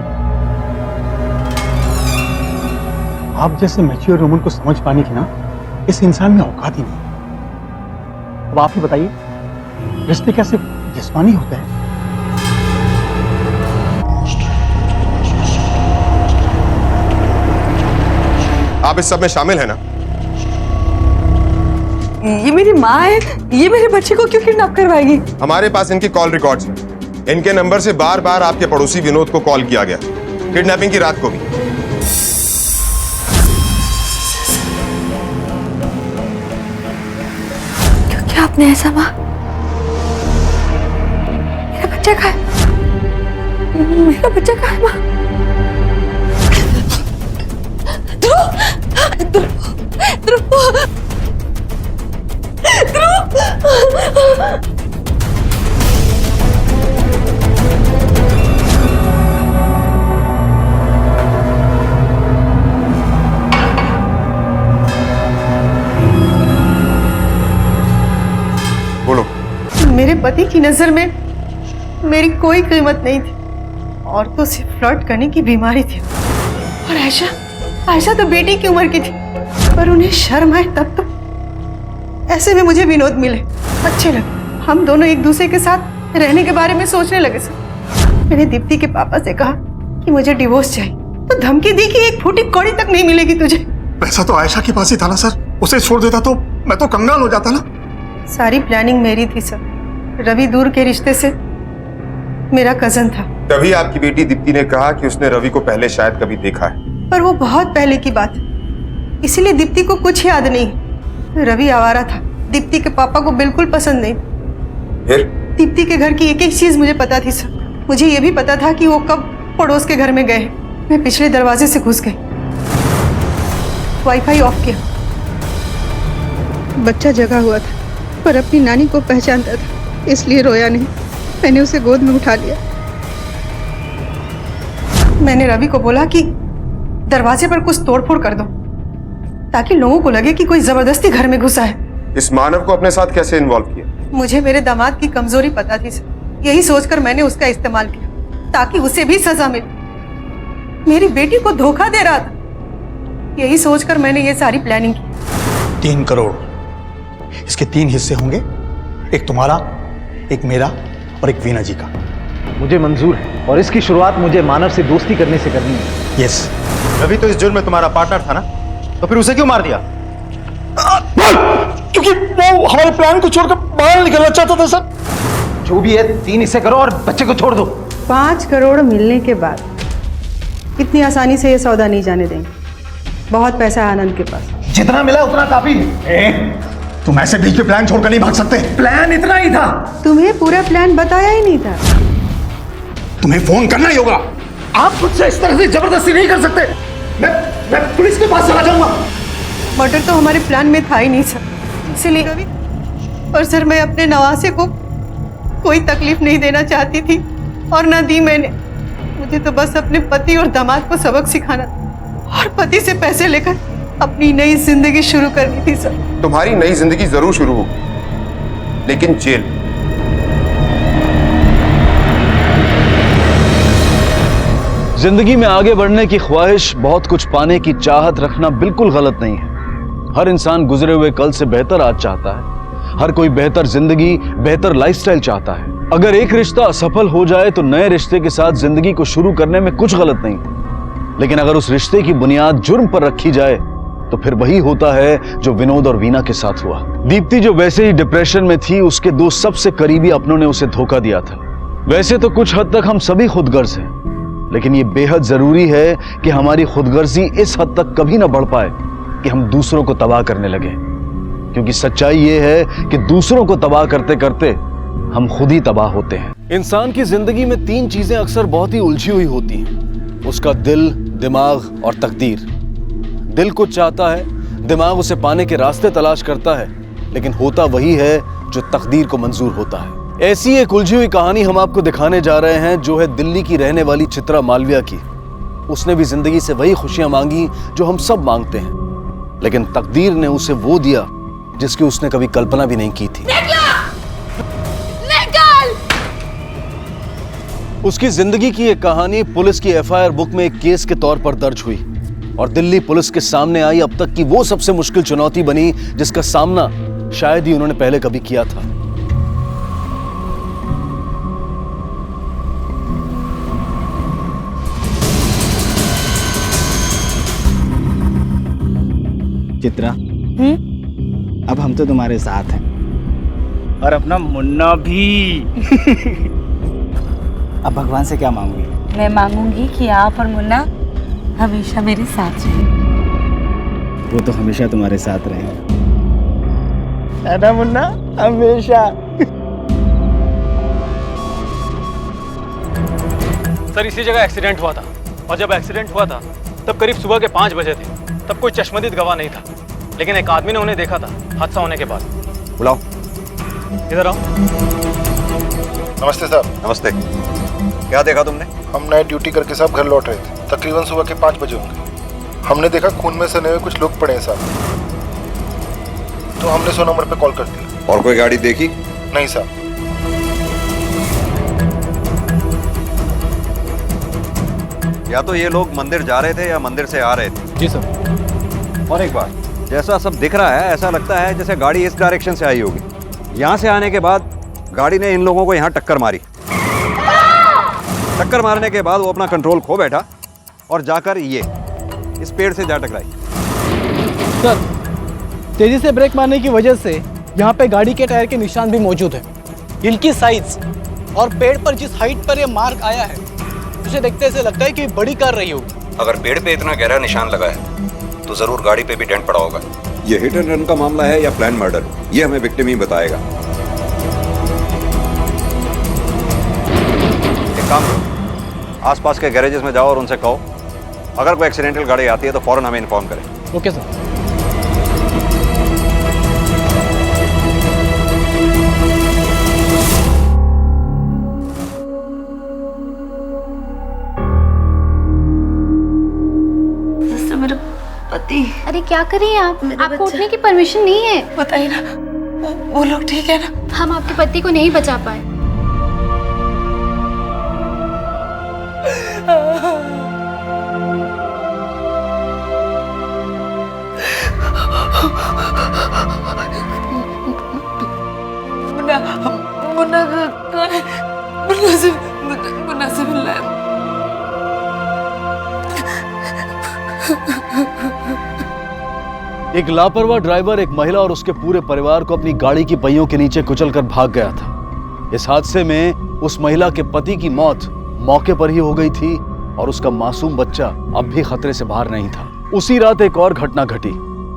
आप जैसे मैच्योर वुमन को समझ पाने की ना इस इंसान में औकात ही नहीं। अब आप ही बताइए, रिश्ते क्या सिर्फ जिस्मानी होते हैं? आप इस सब में शामिल है ना? ये मेरी माँ है, ये मेरे बच्चे को क्यों किडनैप करवाएगी? हमारे पास इनकी कॉल रिकॉर्ड्स हैं। इनके नंबर से बार बार आपके पड़ोसी विनोद को कॉल किया गया, किडनैपिंग की रात को भी। क्या आपने ऐसा माँ? मेरा बच्चा कहाँ है? मेरा बच्चा कहाँ है माँ? ध्रुव, ध्रुव, ध्रुव, बोलो। मेरे पति की नजर में मेरी कोई कीमत नहीं थी। औरतों से फ्लर्ट करने की बीमारी थी। और आयशा तो बेटी की उम्र की थी, पर उन्हें शर्म आए तब तो। ऐसे में मुझे विनोद मिले, अच्छे लगे। हम दोनों एक दूसरे के साथ रहने के बारे में सोचने लगे सर। मैंने दीप्ति के पापा से कहा कि मुझे डिवोर्स चाहिए, तो धमकी दी कि एक फूटी कौड़ी तक नहीं मिलेगी तुझे। पैसा तो आयशा के पास ही था ना सर, उसे छोड़ देता तो मैं तो कंगाल हो जाता ना। सारी प्लानिंग मेरी थी सर। रवि दूर के रिश्ते से मेरा कजन था। तभी आपकी बेटी दीप्ति ने कहा कि उसने रवि को पहले शायद कभी देखा है, पर वो बहुत पहले की बात है, इसीलिए दीप्ति को कुछ याद नहीं। रवि आवारा था, दीप्ति के पापा को बिल्कुल पसंद नहीं। फिर दीप्ति के घर की एक एक चीज मुझे पता थी सर। मुझे ये भी पता था कि वो कब पड़ोस के घर में गए। मैं पिछले दरवाजे से घुस गई, वाईफाई ऑफ किया। बच्चा जगा हुआ था, पर अपनी नानी को पहचानता था, इसलिए रोया नहीं। मैंने उसे गोद में उठा लिया। मैंने रवि को बोला कि दरवाजे पर कुछ तोड़फोड़ कर दो, ताकि लोगों को लगे कि कोई जबरदस्ती घर में घुसा है। इस मानव को अपने साथ कैसे इन्वॉल्व किया? मुझे मेरे दामाद की कमजोरी पता थी सर। यही सोचकर मैंने उसका इस्तेमाल किया, ताकि उसे भी सजा मिले। मेरी बेटी को धोखा दे रहा था, यही सोचकर मैंने ये सारी प्लानिंग की। 3 करोड़, इसके 3 हिस्से होंगे, एक तुम्हारा, एक मेरा और एक वीना जी का। मुझे मंजूर है, और इसकी शुरुआत मुझे मानव से दोस्ती करने से करनी है। यस। रवि तो इस जुर्म में तुम्हारा पार्टनर था ना, तो फिर उसे क्यों मार दिया? क्योंकि वो हमारे प्लान को छोड़कर बाहर निकलना चाहता था सर। जो भी है 3 हिस्से करो और बच्चे को छोड़ दो। 5 करोड़ मिलने के बाद इतनी आसानी से ये सौदा नहीं जाने देंगे। बहुत पैसा है आनंद के पास। जितना मिला उतना काफी है। तुम ऐसे बीच में प्लान छोड़कर नहीं भाग सकते। प्लान इतना ही था। तुम्हें पूरा प्लान बताया ही नहीं था। तुम्हें फोन करना ही होगा। आप मुझसे इस तरह से जबरदस्ती नहीं कर सकते। मैं पुलिस के पास चला जाऊंगा। मर्डर तो हमारे प्लान में था ही नहीं सर, इसीलिए रवि। और सर, मैं अपने नवासे को कोई तकलीफ नहीं देना चाहती थी, और ना दी मैंने। मुझे तो बस अपने पति और दामाद को सबक सिखाना था, और पति से पैसे लेकर अपनी नई जिंदगी शुरू करनी थी सर। तुम्हारी नई जिंदगी जरूर शुरू होगी, लेकिन जेल। जिंदगी में आगे बढ़ने की ख्वाहिश, बहुत कुछ पाने की चाहत रखना बिल्कुल गलत नहीं है। हर इंसान गुजरे हुए कल से बेहतर आज चाहता है। हर कोई बेहतर जिंदगी, बेहतर लाइफस्टाइल चाहता है। अगर एक रिश्ता असफल हो जाए तो नए रिश्ते के साथ जिंदगी को शुरू करने में कुछ गलत नहीं, लेकिन अगर उस रिश्ते की बुनियाद जुर्म पर रखी जाए तो फिर वही होता है जो विनोद और वीना के साथ हुआ। दीप्ति जो वैसे ही डिप्रेशन में थी, उसके 2 सबसे करीबी अपनों ने उसे धोखा दिया था। वैसे तो कुछ हद तक हम सभी खुदगर्ज हैं, लेकिन ये बेहद जरूरी है कि हमारी खुदगर्जी इस हद तक कभी ना बढ़ पाए कि हम दूसरों को तबाह करने लगे, क्योंकि सच्चाई ये है कि दूसरों को तबाह करते करते हम खुद ही तबाह होते हैं। इंसान की जिंदगी में 3 चीजें अक्सर बहुत ही उलझी हुई होती हैं। उसका दिल, दिमाग और तकदीर। दिल कुछ चाहता है, दिमाग उसे पाने के रास्ते तलाश करता है, लेकिन होता वही है जो तकदीर को मंजूर होता है। ऐसी एक उलझी हुई कहानी हम आपको दिखाने जा रहे हैं, जो है दिल्ली की रहने वाली चित्रा मालविया की। उसने भी जिंदगी से वही खुशियां मांगी जो हम सब मांगते हैं, लेकिन तकदीर ने उसे वो दिया जिसकी उसने कभी कल्पना भी नहीं की थी। उसकी जिंदगी की एक कहानी पुलिस की एफआईआर बुक में एक केस के तौर पर दर्ज हुई और दिल्ली पुलिस के सामने आई अब तक की वो सबसे मुश्किल चुनौती बनी जिसका सामना शायद ही उन्होंने पहले कभी किया था। चित्रा, अब हम तो तुम्हारे साथ हैं और अपना मुन्ना भी। अब भगवान से क्या मांगोगी? मैं मांगूंगी कि आप और मुन्ना हमेशा मेरे साथ रहें। वो तो हमेशा तुम्हारे साथ रहेगा, है ना मुन्ना? हमेशा। सर, इसी जगह एक्सीडेंट हुआ था और जब एक्सीडेंट हुआ था तब करीब सुबह के 5 बजे थे। तब कोई चश्मदीद गवाह नहीं था, लेकिन एक आदमी ने उन्हें देखा था हादसा होने के बाद। बुलाओ। इधर आओ। नमस्ते साहब। नमस्ते। क्या देखा तुमने? हम नाइट ड्यूटी करके साहब घर लौट रहे थे, तकरीबन सुबह के 5 बजे होंगे। हमने देखा खून में सने हुए कुछ लोग पड़े हैं साहब, तो हमने 100 नंबर पे कॉल कर दिया। और कोई गाड़ी देखी? नहीं साहब। या तो ये लोग मंदिर जा रहे थे या मंदिर से आ रहे थे। जी सर। और एक बात, जैसा सब दिख रहा है ऐसा लगता है जैसे गाड़ी इस डायरेक्शन से आई होगी। यहाँ से आने के बाद गाड़ी ने इन लोगों को यहाँ टक्कर मारी। टक्कर मारने के बाद वो अपना कंट्रोल खो बैठा और जाकर ये इस पेड़ से जा टकराई। सर, तेजी से ब्रेक मारने की वजह से यहाँ पे गाड़ी के टायर के निशान भी मौजूद है। हिल की साइज और पेड़ पर जिस हाइट पर ये मार्क आया है, उसे देखते ऐसे लगता है कि बड़ी कार रही होगी। अगर पेड़ पे इतना गहरा निशान लगा है तो जरूर गाड़ी पे भी डेंट पड़ा होगा। ये हिट एंड रन का मामला है या प्लान मर्डर, ये हमें विक्टिम ही बताएगा। एक काम करो, आसपास के गैरेजेस में जाओ और उनसे कहो अगर कोई एक्सीडेंटल गाड़ी आती है तो फौरन हमें इन्फॉर्म करें। Okay sir. मेरा पति। अरे क्या कर रही हैं आप? आपको उठने की परमिशन नहीं है। बताइए ना, वो लोग ठीक है ना? हम आपके पति को नहीं बचा पाए। मुन्ना, मुन्ना कहाँ है? मुन्ना से मिलना है। एक लापरवाह ड्राइवर एक महिला और उसके पूरे परिवार को अपनी गाड़ी की पहियों के नीचे कुचलकर भाग गया था। इस हादसे में उस महिला के पति की मौत मौके पर ही हो गई थी और उसका मासूम बच्चा अब भी खतरे से बाहर नहीं था। उसी रात एक और घटना घटी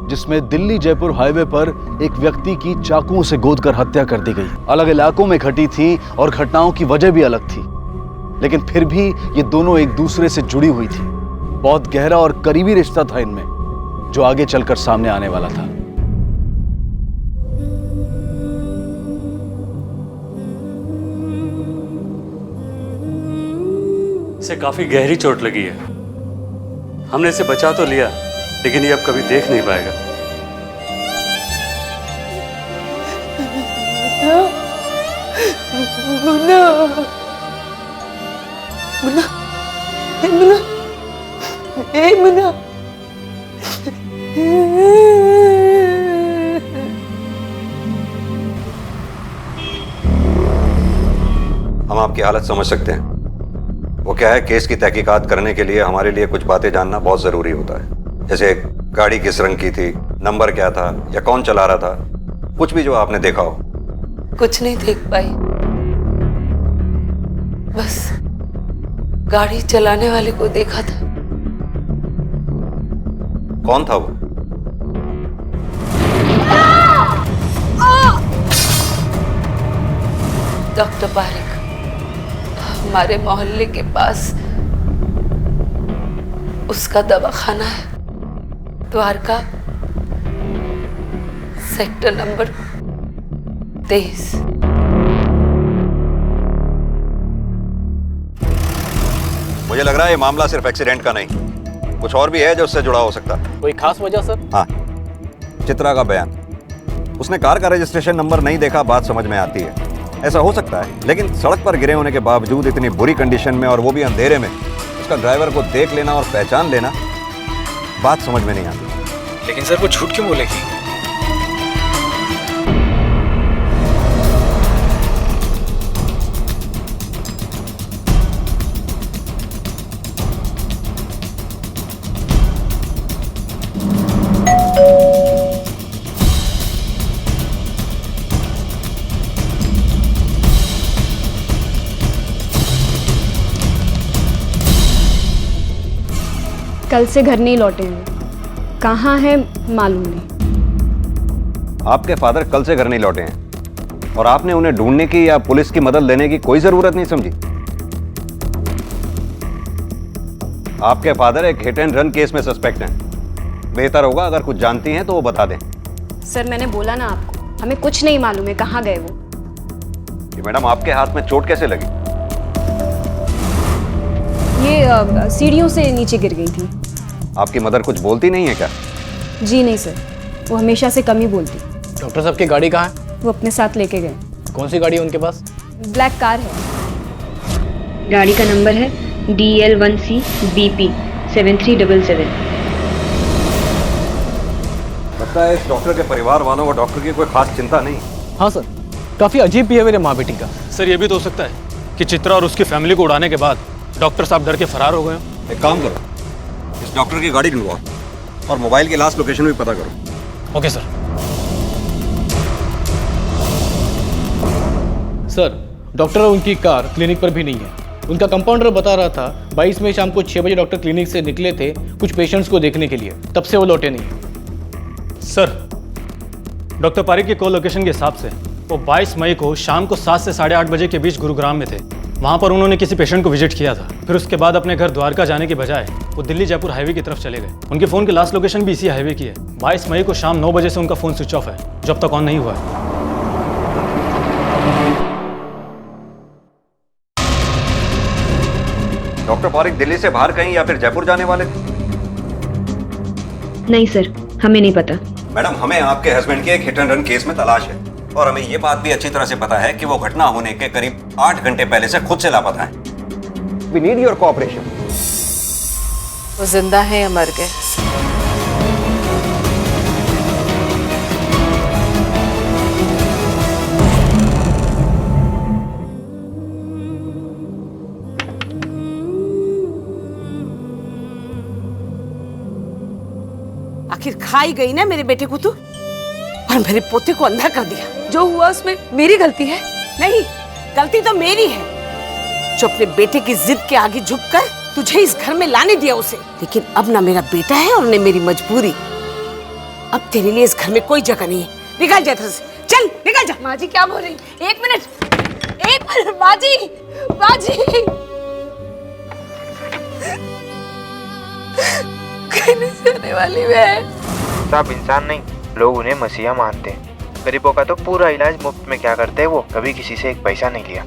जिसमें दिल्ली जयपुर हाईवे पर एक व्यक्ति की चाकुओं से गोदकर हत्या कर दी गई। अलग इलाकों में घटी थी और घटनाओं की वजह भी अलग थी, लेकिन फिर भी ये दोनों एक दूसरे से जुड़ी हुई थी। बहुत गहरा और करीबी रिश्ता था इनमें, जो आगे चलकर सामने आने वाला था। इसे काफी गहरी चोट लगी है। हमने इसे बचा तो लिया, लेकिन ये अब कभी देख नहीं पाएगा। मुन्ना, मुन्ना, मुन्ना, ए मुन्ना। हम आपकी हालत समझ सकते हैं। वो क्या है, केस की तहकीकात करने के लिए हमारे लिए कुछ बातें जानना बहुत जरूरी होता है, जैसे गाड़ी किस रंग की थी, नंबर क्या था या कौन चला रहा था, कुछ भी जो आपने देखा हो। कुछ नहीं देख पाई, बस गाड़ी चलाने वाले को देखा था। कौन था वो? डॉक्टर पारिक। हमारे मोहल्ले के पास उसका दवाखाना है, द्वारका, सेक्टर नंबर 23। मुझे लग रहा है ये मामला सिर्फ एक्सीडेंट का नहीं, कुछ और भी है जो उससे जुड़ा हो सकता है। कोई खास वजह सर? हाँ, चित्रा का बयान। उसने कार का रजिस्ट्रेशन नंबर नहीं देखा, बात समझ में आती है, ऐसा हो सकता है, लेकिन सड़क पर गिरे होने के बावजूद इतनी बुरी कंडीशन में और वो भी अंधेरे में उसका ड्राइवर को देख लेना और पहचान लेना, बात समझ में नहीं आती। लेकिन सर वो झूठ क्यों बोलेगी? कल से घर नहीं लौटे हैं, कहाँ है मालूम नहीं। आपके फादर कल से घर नहीं लौटे हैं और आपने उन्हें ढूंढने की या पुलिस की मदद लेने की कोई जरूरत नहीं समझी। आपके फादर एक हिट एंड रन केस में सस्पेक्ट हैं। बेहतर होगा अगर कुछ जानती हैं तो वो बता दें। सर मैंने बोला ना आपको, हमें कुछ नहीं मालूम है कहाँ गए वो। मैडम आपके हाथ में चोट कैसे लगी? ये सीढ़ियों से नीचे गिर गई थी। आपकी मदर कुछ बोलती नहीं है क्या? जी नहीं सर, वो हमेशा से कम ही बोलती। डॉक्टर साहब की गाड़ी कहाँ है? वो अपने साथ लेके गए। कौन सी गाड़ी है उनके पास? ब्लैक कार है। गाड़ी का नंबर है DL1C BP 7377। लगता है इस डॉक्टर के परिवार वालों को डॉक्टर की कोई खास चिंता नहीं। हाँ सर, काफी अजीब बिहेवियर है माँ बेटी का। सर ये भी तो हो सकता है कि चित्रा और उसकी फैमिली को उड़ाने के बाद डॉक्टर साहब डर के फरार हो गए हो। एक काम करो, इस डॉक्टर की गाड़ी ढूंढवाओ और मोबाइल की लास्ट लोकेशन भी पता करो। Okay sir. सर डॉक्टर और उनकी कार क्लिनिक पर भी नहीं है। उनका कंपाउंडर बता रहा था 22 में शाम को 6 बजे डॉक्टर क्लिनिक से निकले थे कुछ पेशेंट्स को देखने के लिए, तब से वो लौटे नहीं। सर डॉक्टर पारिक के कॉल लोकेशन के हिसाब से वो 22 मई को शाम को 7 से 8:30 बजे के बीच गुरुग्राम में थे। वहाँ पर उन्होंने किसी पेशेंट को विजिट किया था। फिर उसके बाद अपने घर द्वारका जाने के बजाय वो दिल्ली जयपुर हाईवे की तरफ चले गए। उनके फ़ोन की लास्ट लोकेशन भी इसी हाईवे की है। 22 मई को शाम 9 बजे से उनका फ़ोन स्विच ऑफ है, जो अब तक ऑन नहीं हुआ है। डॉक्टर पारिक दिल्ली से बाहर कहीं या फिर जयपुर जाने वाले थे? नहीं सर, हमें नहीं पता। मैडम हमें आपके हस्बैंड के एक हिट एंड रन केस में तलाश है और हमें ये बात भी अच्छी तरह से पता है कि वो घटना होने के करीब 8 घंटे पहले से खुद से लापता है। We need your cooperation. वो जिंदा है या मर गए? आखिर खाई गई ना मेरे बेटे को तू, और मेरे पोते को अंधा कर दिया। जो हुआ उसमें मेरी गलती है? नहीं, गलती तो मेरी है जो अपने बेटे की जिद के आगे झुककर तुझे इस घर में लाने दिया उसे। लेकिन अब ना मेरा बेटा है और न मेरी मजबूरी। अब तेरे लिए इस घर में कोई जगह नहीं है। निकल जा घर से, चल निकल जा। माँ जी क्या बोल रही? एक मिनट माँ जी, माँ जी। कहने से होने वाली मैं। साहब इंसान नहीं, लोग उन्हें मसीहा मानते हैं। गरीबों का तो पूरा इलाज मुफ्त में क्या करते हैं, वो कभी किसी से एक पैसा नहीं लिया।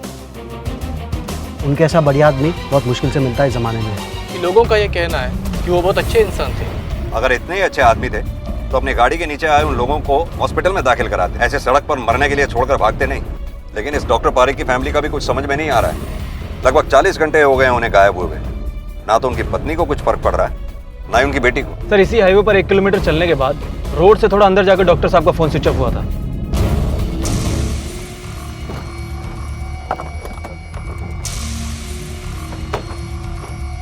उनके ऐसा बढ़िया आदमी बहुत मुश्किल से मिलता है इस जमाने में। कि लोगों का ये कहना है कि वो बहुत अच्छे इंसान थे। अगर इतने ही अच्छे आदमी थे तो अपनी गाड़ी के नीचे आए उन लोगों को हॉस्पिटल में दाखिल कराते, ऐसे सड़क पर मरने के लिए छोड़कर भागते नहीं। लेकिन इस डॉक्टर पारिक की फैमिली का भी कुछ समझ में नहीं आ रहा है। लगभग 40 घंटे हो गए उन्हें गायब हुए। ना तो उनकी पत्नी को कुछ फर्क पड़ रहा है, ना ही उनकी बेटी को। सर इसी हाईवे पर 1 किलोमीटर चलने के बाद रोड से थोड़ा अंदर जाकर डॉक्टर साहब का फोन स्विच ऑफ हुआ था।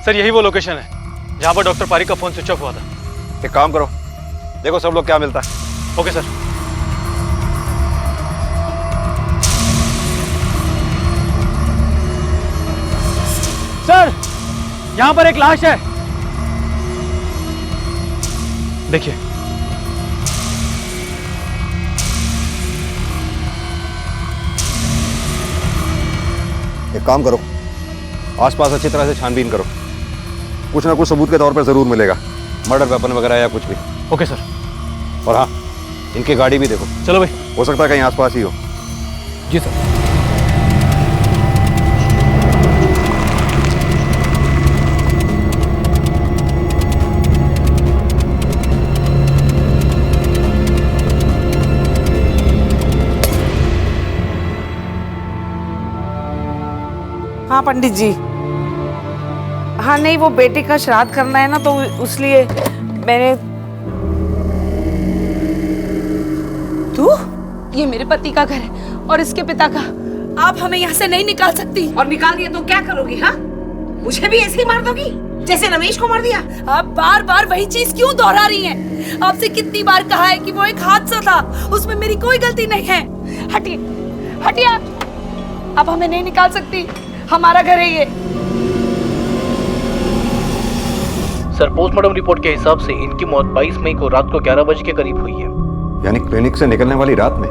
सर यही वो लोकेशन है जहां पर डॉक्टर पारिक का फोन स्विच ऑफ हुआ था। एक काम करो, देखो सब लोग क्या मिलता है। Okay sir. सर यहां पर एक लाश है, देखिए। एक काम करो, आसपास अच्छी तरह से छानबीन करो, कुछ ना कुछ सबूत के तौर पर जरूर मिलेगा, मर्डर वेपन वगैरह या कुछ भी। Okay sir. और हाँ, इनकी गाड़ी भी देखो। चलो भाई। हो सकता है कहीं आसपास ही हो। जी सर। हाँ पंडित जी। हाँ नहीं, वो बेटे का श्राद्ध करना है ना, तो उसलिए मैंने। तू? ये मेरे पति का घर है और इसके पिता का। आप हमें यहाँ से नहीं निकाल सकती। और निकाल दिया तो क्या करोगी? हाँ, मुझे भी ऐसे ही मार दोगी जैसे रमेश को मार दिया? आप बार बार वही चीज क्यों दोहरा रही हैं? आपसे कितनी बार कहा है कि वो एक हादसा था, उसमें मेरी कोई गलती नहीं है। हटिए, हटिए। आप हमें नहीं निकाल सकती, हमारा घर है ये। सर, पोस्टमार्टम रिपोर्ट के हिसाब से इनकी मौत 22 मई को रात को 11 बजे के करीब हुई है। यानी क्लिनिक से निकलने वाली रात में?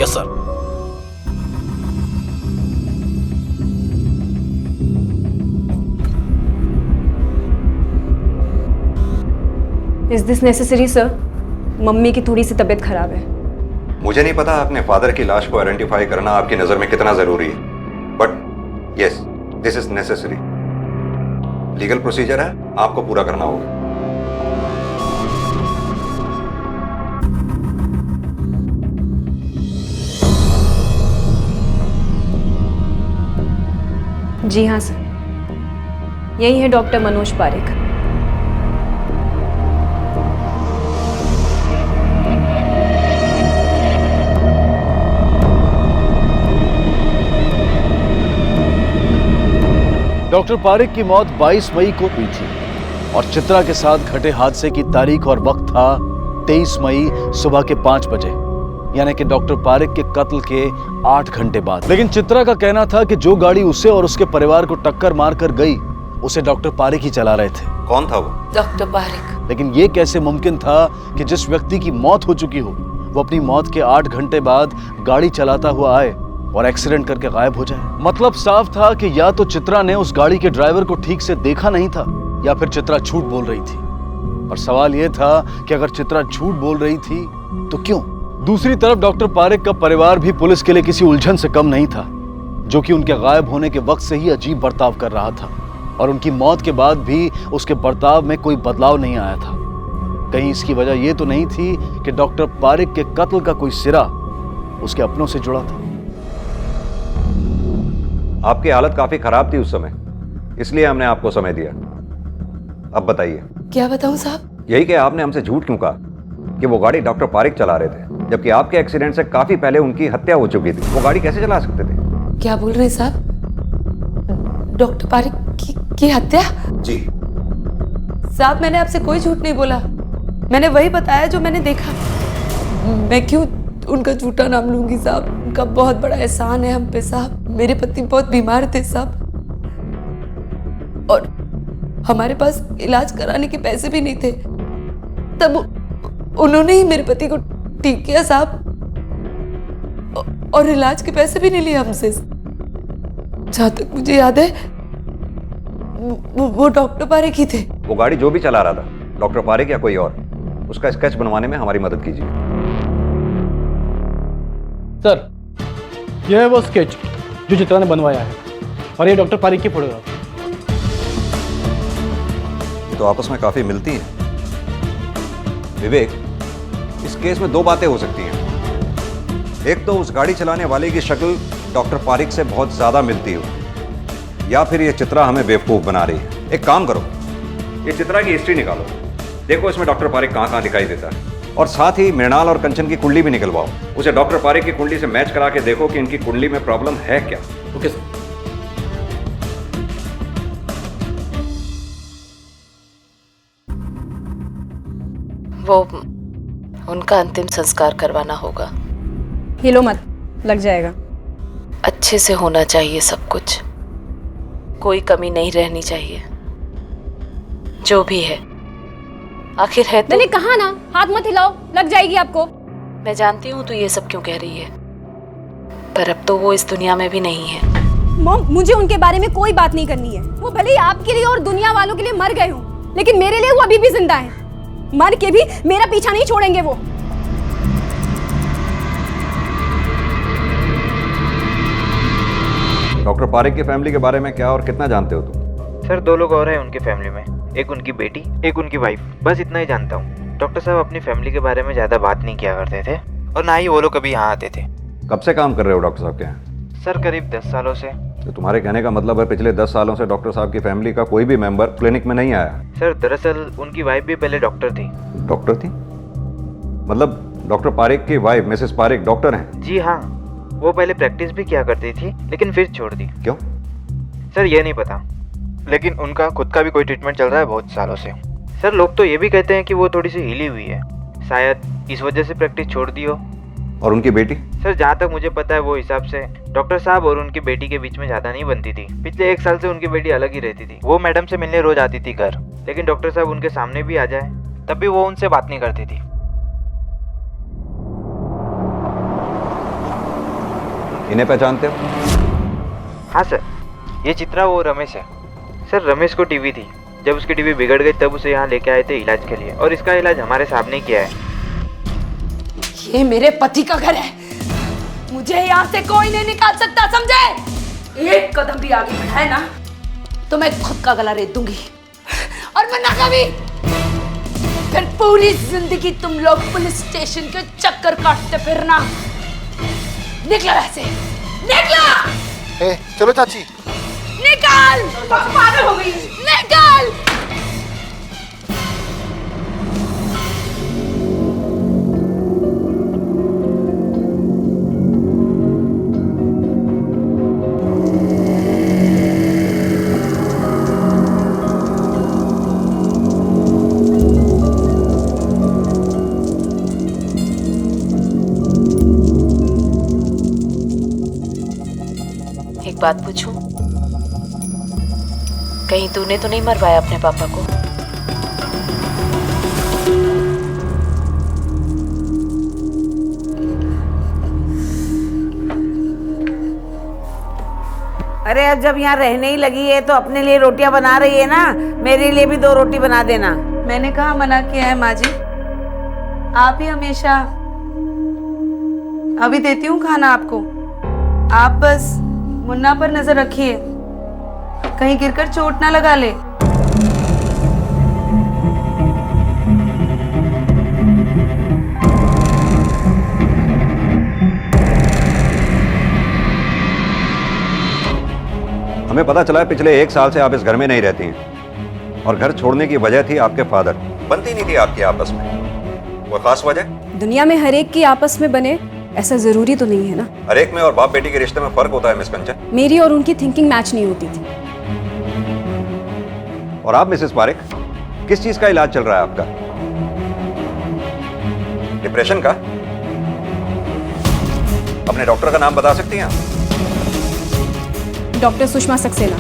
Yes sir. Is this necessary sir? Mummy की थोड़ी सी तबीयत खराब है। मुझे नहीं पता अपने फादर की लाश को आइडेंटिफाई करना आपकी नजर में कितना जरूरी है, but yes, this is necessary. Legal procedure है, आपको पूरा करना होगा। जी हाँ सर, यही है डॉक्टर मनोज पारेख। डॉक्टर पारेख की मौत 22 मई को हुई थी और चित्रा के साथ घटे हादसे की तारीख और वक्त था 23 मई सुबह के 5 बजे, यानी कि डॉक्टर पारेख के कत्ल के 8 घंटे बाद। लेकिन चित्रा का कहना था कि जो गाड़ी उसे और उसके परिवार को टक्कर मारकर गई, उसे डॉक्टर पारेख ही चला रहे थे। कौन था वो? डॉक्टर पारेख। लेकिन ये कैसे मुमकिन था कि जिस व्यक्ति की मौत हो चुकी हो, वो अपनी मौत के 8 घंटे बाद गाड़ी चलाता हुआ आए और एक्सीडेंट करके गायब हो जाए? मतलब साफ था कि या तो चित्रा ने उस गाड़ी के ड्राइवर को ठीक से देखा नहीं था, या फिर चित्रा झूठ बोल रही थी। और सवाल यह था कि अगर चित्रा झूठ बोल रही थी तो क्यों? दूसरी तरफ डॉक्टर पारेख का परिवार भी पुलिस के लिए किसी उलझन से कम नहीं था, जो कि उनके गायब होने के वक्त से ही अजीब बर्ताव कर रहा था और उनकी मौत के बाद भी उसके बर्ताव में कोई बदलाव नहीं आया था। कहीं इसकी वजह यह तो नहीं थी कि डॉक्टर पारेख के कत्ल का कोई सिरा उसके अपनों से जुड़ा था? आपकी हालत काफी खराब थी उस समय, इसलिए हमने आपको समय दिया। अब बताइए। क्या बताऊं साहब? यही कि आपने हमसे झूठ क्यों कहा कि वो गाड़ी डॉक्टर पारेख चला रहे थे, जबकि आपके एक्सीडेंट से काफी पहले उनकी हत्या हो चुकी थी। वो गाड़ी कैसे चला सकते थे? क्या बोल रहे हैं साहब? डॉक्टर पारेख की हत्या? जी साहब, मैंने आपसे कोई झूठ नहीं बोला। मैंने वही बताया जो मैंने देखा। मैं क्यों उनका झूठा नाम लूंगी साहब? उनका बहुत बड़ा एहसान है हम पे साहब। मेरे पति बहुत बीमार थे साहब, और हमारे पास इलाज कराने के पैसे भी नहीं थे। तब उन्होंने ही मेरे पति को ठीक किया साहब, और इलाज के पैसे भी नहीं लिए हमसे। जहां तक मुझे याद है वो डॉक्टर पारेख ही थे। वो गाड़ी जो भी चला रहा था, डॉक्टर पारेख या कोई और, उसका स्केच बनवाने में हमारी मदद कीजिए। सर, यह है वो स्केच जो चित्रा ने बनवाया है, और ये डॉक्टर पारेख की फोटोग्राफ। ये तो आपस में काफी मिलती हैं। विवेक, इस केस में दो बातें हो सकती हैं। एक तो उस गाड़ी चलाने वाले की शक्ल डॉक्टर पारेख से बहुत ज्यादा मिलती हो, या फिर ये चित्रा हमें बेवकूफ बना रही है। एक काम करो, ये चित्रा की हिस्ट्री निकालो, देखो इसमें डॉक्टर पारेख कहाँ कहाँ दिखाई देता है, और साथ ही मृणाल और कंचन की कुंडली भी निकलवाओ। उसे डॉक्टर पारेख की कुंडली से मैच करा के देखो कि इनकी कुंडली में प्रॉब्लम है क्या। Okay sir. वो उनका अंतिम संस्कार करवाना होगा। हिलो मत, लग जाएगा। अच्छे से होना चाहिए सब कुछ, कोई कमी नहीं रहनी चाहिए। जो भी है आखिर है तो। मैंने कहा ना, हाथ मत हिलाओ, लग जाएगी आपको। मैं जानती हूँ तू ये सब क्यों कह रही है, पर अब तो वो इस दुनिया में भी नहीं है। मॉम, मुझे उनके बारे में कोई बात नहीं करनी है। वो भले ही आपके लिए और दुनिया वालों के लिए मर गए हों, लेकिन मेरे लिए वो अभी भी जिंदा हैं। मर के भी मेरा पीछा नहीं छोड़ेंगे वो। डॉक्टर पारिक की फैमिली के बारे में क्या और कितना जानते हो तुम? सर 2 लोग और हैं उनकी फैमिली में, एक उनकी बेटी, एक उनकी वाइफ, बस इतना ही जानता हूँ। डॉक्टर साहब अपनी फैमिली के बारे में ज़्यादा बात नहीं किया करते थे और ना ही वो लोग कभी यहाँ आते थे। कब से काम कर रहे हो डॉक्टर साहब के यहाँ? सर करीब 10 सालों से। तो तुम्हारे कहने का मतलब है पिछले 10 सालों से डॉक्टर साहब की फैमिली का कोई भी मेंबर क्लिनिक में नहीं आया? सर दरअसल उनकी वाइफ भी पहले डॉक्टर थी। डॉक्टर थी? मतलब डॉक्टर पारिक की वाइफ मिसेस पारिक डॉक्टर हैं? जी हाँ, वो पहले प्रैक्टिस भी किया करती थी लेकिन फिर छोड़ दी। क्यों? सर ये नहीं पता, लेकिन उनका खुद का भी कोई ट्रीटमेंट चल रहा है बहुत सालों से। सर लोग तो ये भी कहते हैं कि वो थोड़ी सी हिली हुई है, शायद इस वजह से प्रैक्टिस छोड़ दी हो। और उनकी बेटी? सर जहाँ तक मुझे पता है वो हिसाब से डॉक्टर साहब और उनकी बेटी के बीच में ज़्यादा नहीं बनती थी। पिछले 1 साल से उनकी बेटी अलग ही रहती थी। वो मैडम से मिलने रोज आती थी घर, लेकिन डॉक्टर साहब उनके सामने भी आ जाए तब भी वो उनसे बात नहीं करती थी। इन्हें पहचानते हो? हाँ सर, ये चित्रा वो रमेश है। सर रमेश को टीबी थी, जब उसकी टीबी बिगड़ गई तब उसे यहाँ लेके आए थे इलाज के लिए, और इसका इलाज हमारे साहब ने किया है। ये मेरे पति का घर है, मुझे यहाँ से कोई नहीं निकाल सकता, समझे? एक कदम भी आगे बढ़ाए ना तो मैं खुद का गला रेत दूंगी, और मैं ना कभी फिर पूरी जिंदगी तुम लोग पुलिस स्टेशन के चक्कर काटते फिरना। निकलो ऐसे, निकलो! चलो चाची। निकाल! पागल हो गई, निकाल! एक बात पूछूं? कहीं तूने तो नहीं मरवाया अपने पापा को? अरे अब जब यहाँ रहने ही लगी है तो अपने लिए रोटियां बना रही है ना, मेरे लिए भी 2 रोटी बना देना। मैंने कहा मना किया है माँ जी, आप ही हमेशा। अभी देती हूँ खाना आपको, आप बस मुन्ना पर नजर रखिए, कहीं गिरकर चोट ना लगा ले। हमें पता चला है पिछले 1 साल से आप इस घर में नहीं रहती हैं, और घर छोड़ने की वजह थी आपके फादर। बनती नहीं थी आपकी आपस में, वो खास वजह? दुनिया में हर एक की आपस में बने ऐसा जरूरी तो नहीं है ना। हर एक में और बाप बेटी के रिश्ते में फर्क होता है मिस कंचन। मेरी और उनकी थिंकिंग मैच नहीं होती थी। और आप मिसेस पारिक, किस चीज का इलाज चल रहा है आपका? डिप्रेशन का? अपने डॉक्टर का नाम बता सकती हैं आप? डॉक्टर सुषमा सक्सेना।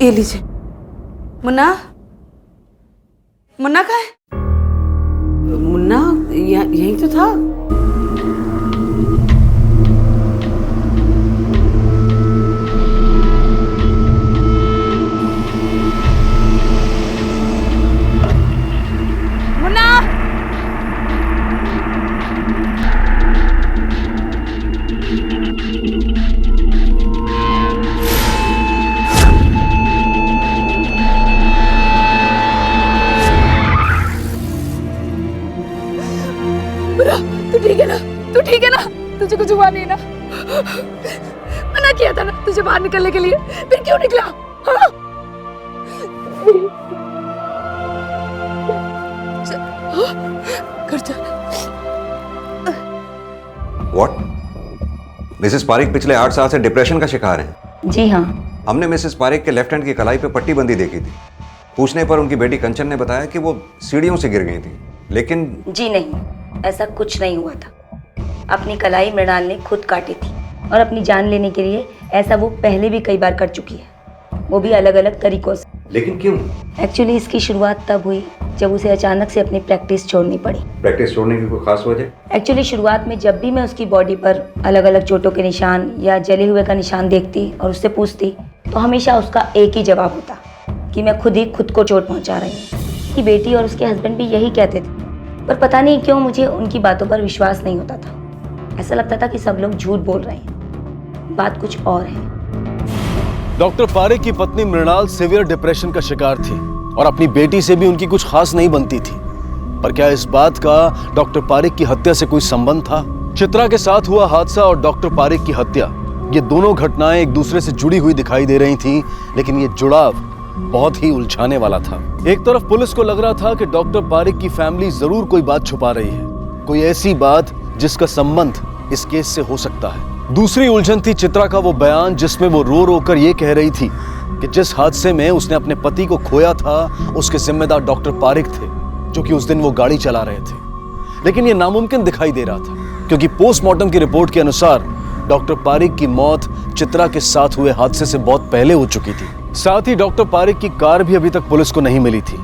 ये लीजिए। मुन्ना, मुन्ना कहाँ है? मुन्ना यहीं तो था। मुन्ना! तू ठीक है ना? तू ठीक है ना? तुझे कुछ हुआ नहीं ना? मना किया था ना तुझे बाहर निकलने के लिए, फिर क्यों निकला? हाँ? घर चल। व्हाट? मिसेस पारिक पिछले 8 साल से डिप्रेशन का शिकार हैं? जी हाँ। हमने मिसेस पारिक के लेफ्ट हैंड की कलाई पे पट्टी बंदी देखी थी। पूछने पर उनकी बेटी कंचन ने बताया कि वो सीढ़ियों से गिर गई थी, लेकिन जी नहीं, ऐसा कुछ नहीं हुआ था। अपनी कलाई मृणाल ने खुद काटी थी, और अपनी जान लेने के लिए ऐसा वो पहले भी कई बार कर चुकी है, वो भी अलग अलग तरीकों से। लेकिन क्यों? एक्चुअली इसकी शुरुआत तब हुई जब उसे अचानक से अपनी प्रैक्टिस छोड़नी पड़ी। प्रैक्टिस छोड़ने की कोई खास वजह? एक्चुअली शुरुआत में जब भी मैं उसकी बॉडी पर अलग अलग चोटों के निशान या जले हुए का निशान देखती और उससे पूछती तो हमेशा उसका एक ही जवाब होता कि मैं खुद ही खुद को चोट पहुंचा रही हूँ। कि बेटी और उसके हस्बैंड भी यही कहते थे, पर पता नहीं क्यों मुझे उनकी बातों पर विश्वास नहीं होता था। ऐसा लगता था कि सब लोग झूठ बोल रहे हैं, बात कुछ और है। डॉक्टर पारेख की पत्नी मृणाल सीवियर डिप्रेशन का शिकार थी और अपनी बेटी से भी उनकी कुछ खास नहीं बनती थी। पर क्या इस बात का डॉक्टर पारेख की हत्या से कोई संबंध था? चित्रा के साथ हुआ हादसा और डॉक्टर पारेख की हत्या, ये दोनों घटनाएं एक दूसरे से जुड़ी हुई दिखाई दे रही थीं, लेकिन ये जुड़ाव बहुत ही उलझाने वाला था। एक तरफ पुलिस को लग रहा था कि डॉक्टर पारेख की फैमिली जरूर कोई बात छुपा रही है, कोई ऐसी बात जिसका संबंध इस केस से हो सकता है। दूसरी उलझन थी चित्रा का वो बयान जिसमें वो रो रो कर ये कह रही थी कि जिस हादसे में उसने अपने पति को खोया था उसके जिम्मेदार डॉक्टर पारेख थे, जो कि उस दिन वो गाड़ी चला रहे थे। लेकिन ये नामुमकिन दिखाई दे रहा था क्योंकि पोस्टमार्टम की रिपोर्ट के अनुसार डॉक्टर पारेख की मौत चित्रा के साथ हुए हादसे से बहुत पहले हो चुकी थी। साथ ही डॉक्टर पारेख की कार भी अभी तक पुलिस को नहीं मिली थी।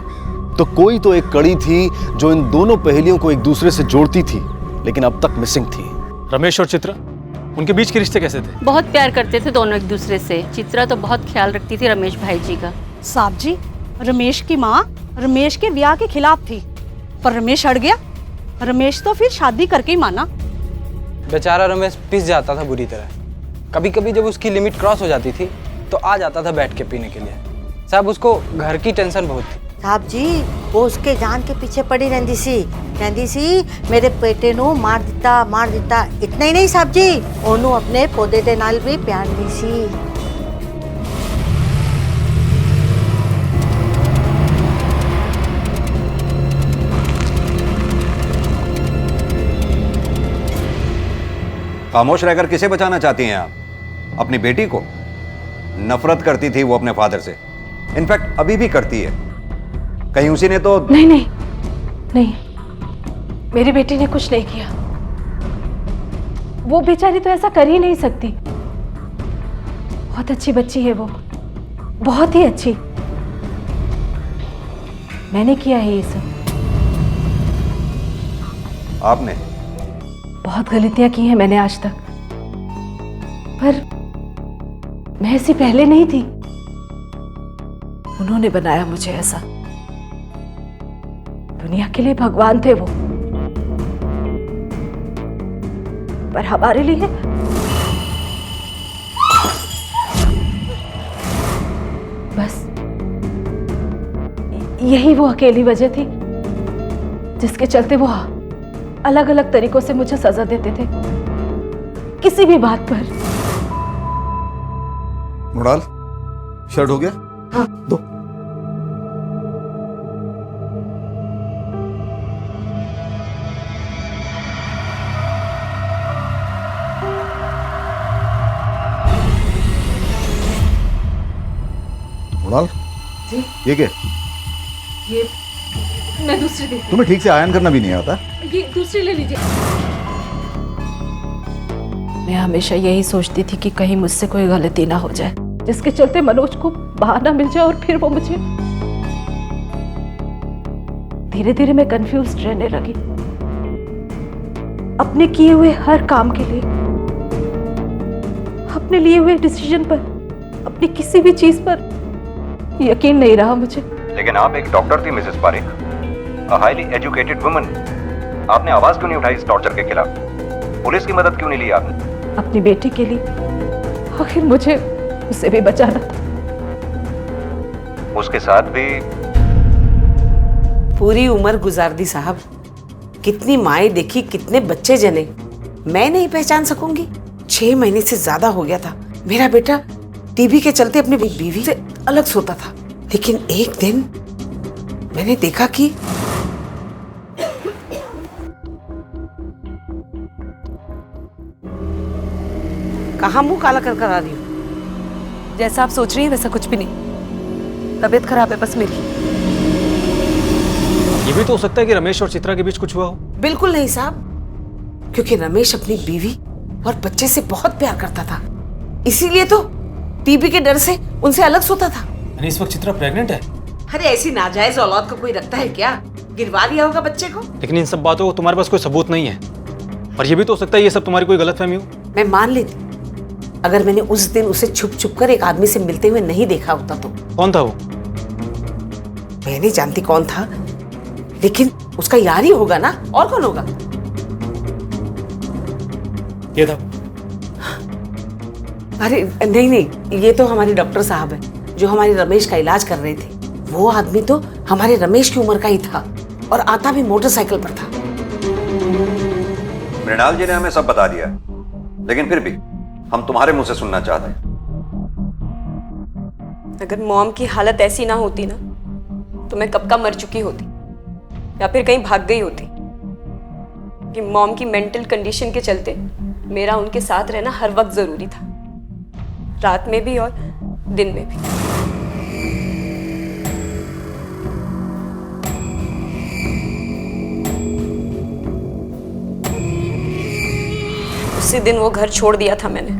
तो कोई तो एक कड़ी थी जो इन दोनों पहेलियों को एक दूसरे से जोड़ती थी, लेकिन अब तक मिसिंग थी। रमेश और चित्रा, उनके बीच के रिश्ते कैसे थे? बहुत प्यार करते थे दोनों एक दूसरे से। चित्रा तो बहुत ख्याल रखती थी रमेश भाई जी का। साहब जी, रमेश की माँ रमेश के ब्याह के खिलाफ थी, पर रमेश अड़ गया। रमेश तो फिर शादी करके ही माना। बेचारा रमेश पिस जाता था बुरी तरह। कभी कभी जब उसकी लिमिट क्रॉस हो जाती थी तो आ जाता था बैठ के पीने के लिए। साहब उसको घर की टेंशन बहुत थी। साहब जी, वो उसके जान के पीछे पड़ी रहती सी मेरे बेटे नू मार दिता। इतना ही नहीं साहब जी, ओनू अपने पौधे दे नाल भी प्यार दी सी। खामोश रहकर किसे बचाना चाहती हैं आप? अपनी बेटी को? नफरत करती थी वो अपने फादर से, इनफैक्ट अभी भी करती है। कहीं उसी ने तो नहीं, मेरी बेटी ने कुछ नहीं किया। वो बेचारी तो ऐसा कर ही नहीं सकती। बहुत अच्छी बच्ची है वो, बहुत ही अच्छी। मैंने किया है ये सब। आपने? बहुत गलतियां की हैं मैंने आज तक, पर मैं ऐसी पहले नहीं थी। उन्होंने बनाया मुझे ऐसा। दुनिया के लिए भगवान थे वो, पर हमारे लिए बस यही वो अकेली वजह थी जिसके चलते वो अलग अलग तरीकों से मुझे सजा देते थे किसी भी बात पर। मृणाल, शर्ट हो गया? हाँ। दो। मृणाल, जी? ये क्या? ये मैं दूसरी दे। तुम्हें ठीक से आयन करना भी नहीं आता? ये दूसरी ले लीजिए। मैं हमेशा यही सोचती थी कि कहीं मुझसे कोई गलती ना हो जाए जिसके चलते मनोज को बहाना मिल जाए और फिर वो मुझे। धीरे धीरे मैं कंफ्यूज्ड रहने लगी। अपने किए हुए हर काम के लिए, अपने लिए हुए डिसीजन पर, अपनी किसी भी चीज पर यकीन नहीं रहा मुझे। लेकिन आप एक डॉक्टर थी Mrs Parekh, a highly educated woman. आपने आवाज क्यों नहीं उठाई इस टॉर्चर के खिलाफ? पुलिस की मदद क्यों नहीं ली आपने? अपनी बेटी के लिए, आखिर मुझे उसे भी बचाना था। उसके साथ भी पूरी उम्र गुजार दी साहब। कितनी माएं देखी, कितने बच्चे जने, मैं नहीं पहचान सकूंगी। 6 महीने से ज्यादा हो गया था मेरा बेटा टीबी के चलते अपनी बीवी से अलग सोता था। लेकिन एक दिन मैंने देखा कि कहाँ मुंह काला कर आ रही हूँ? जैसा आप सोच रही हैं वैसा कुछ भी नहीं। तबीयत खराब है बस मेरी। ये भी तो हो सकता है कि रमेश और चित्रा के बीच कुछ हुआ हो। बिल्कुल नहीं साहब, क्योंकि रमेश अपनी बीवी और बच्चे से बहुत प्यार करता था, इसीलिए तो टीबी के डर से उनसे अलग सोता था। यानी इस वक्त चित्रा प्रेग्नेंट है? अरे ऐसी नाजायज औलाद को कोई रखता है क्या? गिरवा लिया होगा बच्चे को। लेकिन इन सब बातों को तुम्हारे पास कोई सबूत नहीं है, और ये भी तो हो सकता है ये सब तुम्हारी कोई गलतफहमी हो। मैं मान लेती अगर मैंने उस दिन उसे छुप छुप कर एक आदमी से मिलते हुए नहीं देखा होता तो। कौन था वो? मैं नहीं जानती कौन था, लेकिन उसका यार ही होगा ना, और कौन होगा? ये था। अरे नहीं नहीं, ये तो हमारे डॉक्टर साहब है जो हमारे रमेश का इलाज कर रहे थे। वो आदमी तो हमारे रमेश की उम्र का ही था और आता भी मोटरसाइकिल पर था। मृणाल जी ने हमें सब बता दिया, लेकिन फिर भी हम तुम्हारे मुंह से सुनना चाहते हैं। अगर मॉम की हालत ऐसी ना होती ना तो मैं कब का मर चुकी होती या फिर कहीं भाग गई होती। कि मॉम की मेंटल कंडीशन के चलते मेरा उनके साथ रहना हर वक्त जरूरी था, रात में भी और दिन में भी। उसी दिन वो घर छोड़ दिया था मैंने।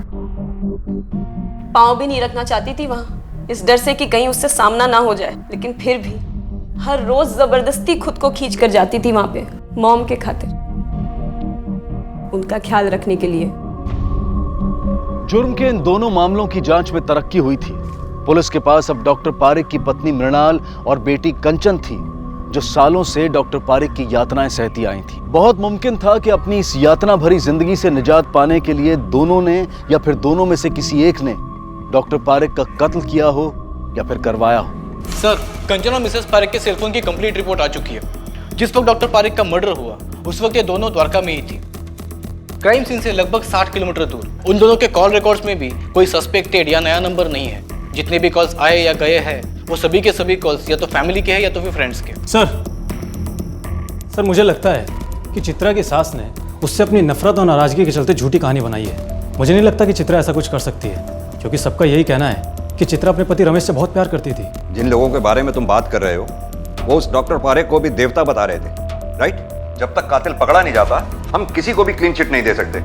पाँव भी नहीं रखना चाहती थी वहां, इस डर से कि कहीं उससे सामना ना हो जाए। लेकिन फिर भी हर रोज जबरदस्ती खुद को खींच कर जाती थी वहां पे, मॉम के खातिर, उनका ख्याल रखने के लिए। जुर्म के इन दोनों मामलों की जांच में तरक्की हुई थी। पुलिस के पास अब डॉक्टर पारेख की पत्नी मृणाल और बेटी कंचन थी, जो सालों से डॉक्टर पारेख की यातनाएं सहती आई थी। बहुत मुमकिन था कि अपनी इस यातना भरी जिंदगी से निजात पाने के लिए दोनों ने या फिर दोनों में से किसी एक ने डॉक्टर पारेख का कत्ल किया हो या फिर करवाया हो। सर, कंचन और मिसेस पारेख के सेलफोन की कंप्लीट रिपोर्ट आ चुकी है। जिस वक्त डॉक्टर पारेख का मर्डर हुआ उस वक्त ये दोनों द्वारका में ही थी, क्राइम सीन से लगभग 60 किलोमीटर दूर। उन दोनों के कॉल रिकॉर्ड्स में भी कोई सस्पेक्टेड या नया नंबर नहीं है। जितने भी कॉल्स आए या गए हैं वो सभी के सभी कॉल्स या तो फैमिली के हैं या तो फिर फ्रेंड्स के। सर मुझे लगता है कि चित्रा की सास ने उससे अपनी नफरत और नाराजगी के चलते झूठी कहानी बनाई है। मुझे नहीं लगता कि चित्रा ऐसा कुछ कर सकती है, क्योंकि सबका यही कहना है कि चित्रा अपने पति रमेश से बहुत प्यार करती थी। जिन लोगों के बारे में तुम बात कर रहे हो वो उस डॉक्टर पारेख को भी देवता बता रहे थे, राइट? जब तक कातिल पकड़ा नहीं जाता हम किसी को भी क्लीन चिट नहीं दे सकते,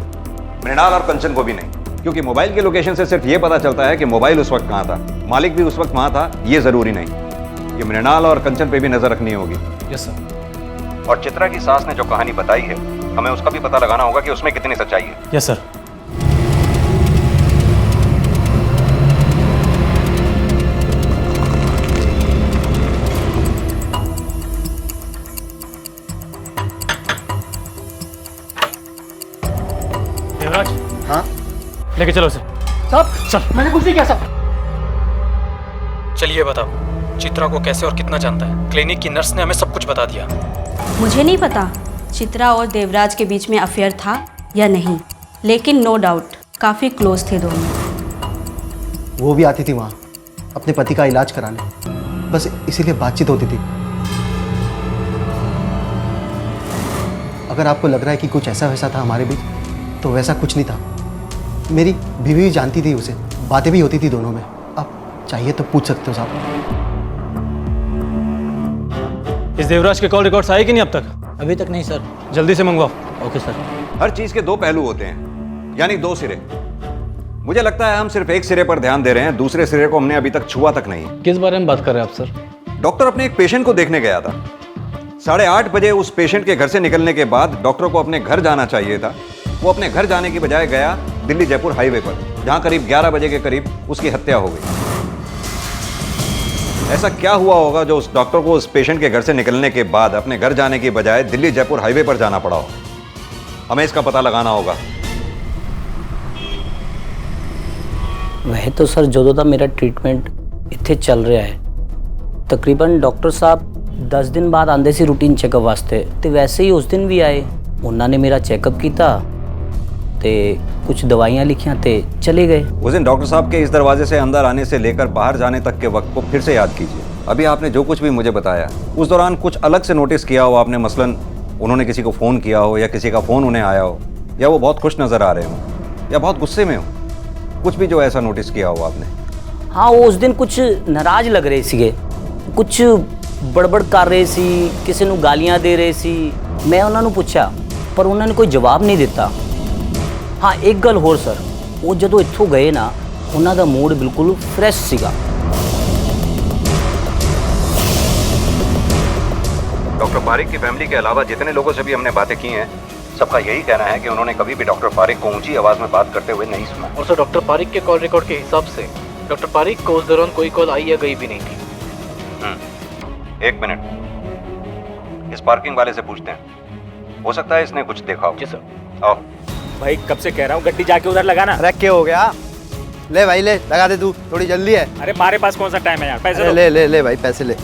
मृणाल और कंचन को भी नहीं, क्योंकि मोबाइल के लोकेशन से सिर्फ ये पता चलता है कि मोबाइल उस वक्त कहाँ था, मालिक भी उस वक्त वहाँ था, ये जरूरी नहीं। ये मृणाल और कंचन पे भी नजर रखनी होगी। Yes sir. और चित्रा की सास ने जो कहानी बताई है हमें उसका भी पता लगाना होगा कि उसमें कितनी सच्चाई है। Yes sir. देवराज। हाँ? लेके चलो उसे। साहब, चल। मैंने कुछ नहीं किया साहब। चलिए बताओ, चित्रा को कैसे और कितना जानता है? क्लिनिक की नर्स ने हमें सब कुछ बता दिया। मुझे नहीं पता चित्रा और देवराज के बीच में अफेयर था या नहीं, लेकिन नो डाउट काफ़ी क्लोज थे दोनों। वो भी आती थी वहाँ अपने पति का इलाज कराने, बस इसीलिए बातचीत होती थी। अगर आपको लग रहा है कि कुछ ऐसा वैसा था हमारे बीच, तो वैसा कुछ नहीं था। मेरी बीवी भी जानती थी उसे, बातें भी होती थी दोनों में। आप चाहिए तो पूछ सकते हो साहब। इस देवराज के कॉल रिकॉर्ड्स आए कि नहीं अब तक? अभी तक नहीं सर। जल्दी से मंगवाओ। Okay sir. हर चीज के दो पहलू होते हैं, यानी दो सिरे। मुझे लगता है हम सिर्फ एक सिरे पर ध्यान दे रहे हैं, दूसरे सिरे को हमने अभी तक छुआ तक नहीं। किस बारे में बात कर रहे हैं आप सर? डॉक्टर अपने एक पेशेंट को देखने गया था। 8:30 बजे उस पेशेंट के घर से निकलने के बाद डॉक्टर को अपने घर जाना चाहिए था। वो अपने घर जाने की बजाय गया दिल्ली जयपुर हाईवे पर, जहां करीब 11 बजे के करीब उसकी हत्या हो गई। ऐसा क्या हुआ होगा जो उस डॉक्टर को उस पेशेंट के घर से निकलने के बाद अपने घर जाने की बजाय दिल्ली जयपुर हाईवे पर जाना पड़ा हो? हमें इसका पता लगाना होगा। वह तो सर ਜਦੋਂ ਦਾ ਮੇਰਾ ਟ੍ਰੀਟਮੈਂਟ ਇੱਥੇ ਚੱਲ ਰਿਹਾ ਹੈ, ਤਕਰੀਬਨ ਡਾਕਟਰ ਸਾਹਿਬ 10 ਦਿਨ ਬਾਅਦ ਆਉਂਦੇ ਸੀ ਰੂਟੀਨ ਚੈੱਕਅਪ ਵਾਸਤੇ, ਤੇ ਵੈਸੇ ਹੀ ਉਸ ਦਿਨ ਵੀ ਆਏ। ਉਹਨਾਂ ਨੇ ਮੇਰਾ ਚੈੱਕਅਪ ਕੀਤਾ ਤੇ कुछ दवाइयाँ लिखियाँ ते चले गए। उस दिन डॉक्टर साहब के इस दरवाजे से अंदर आने से लेकर बाहर जाने तक के वक्त को फिर से याद कीजिए। अभी आपने जो कुछ भी मुझे बताया, उस दौरान कुछ अलग से नोटिस किया हो आपने? मसलन उन्होंने किसी को फ़ोन किया हो, या किसी का फ़ोन उन्हें आया हो, या वो बहुत खुश नज़र आ रहे हो, या बहुत गुस्से में हो, कुछ भी जो ऐसा नोटिस किया हो आपने? हाँ, वो उस दिन कुछ नाराज लग रहे थे, कुछ बड़बड़ कर रहे सी, किसी को गालियाँ दे रहे सी। मैं उन्होंने पूछा पर उन्होंने कोई जवाब नहीं दिता। हाँ, एक गल होर सर, वो जो इत्थों गए ना, उन्हों का मूड बिल्कुल फ्रैश सीगा। डॉक्टर पारिक की फैमिली के अलावा जितने लोगों से भी हमने बातें की हैं, सबका यही कहना है कि उन्होंने कभी भी डॉक्टर पारिक को ऊंची आवाज में बात करते हुए नहीं सुना। और सर डॉक्टर पारिक के कॉल रिकॉर्ड के हिसाब से डॉक्टर पारिक को उस दौरान कोई कॉल आई या गई भी नहीं थी। एक मिनट, इस पार्किंग वाले से पूछते हैं, हो सकता है इसने कुछ देखा हो। जी सर। आओ। भाई कब से कह रहा हूँ गड्डी जाके उधर लगाना। अरे क्या हो गया? ले भाई ले, लगा दे तू, थोड़ी जल्दी है। अरे हमारे पास कौन सा टाइम है यार, पैसे ले ले ले भाई, पैसे ले।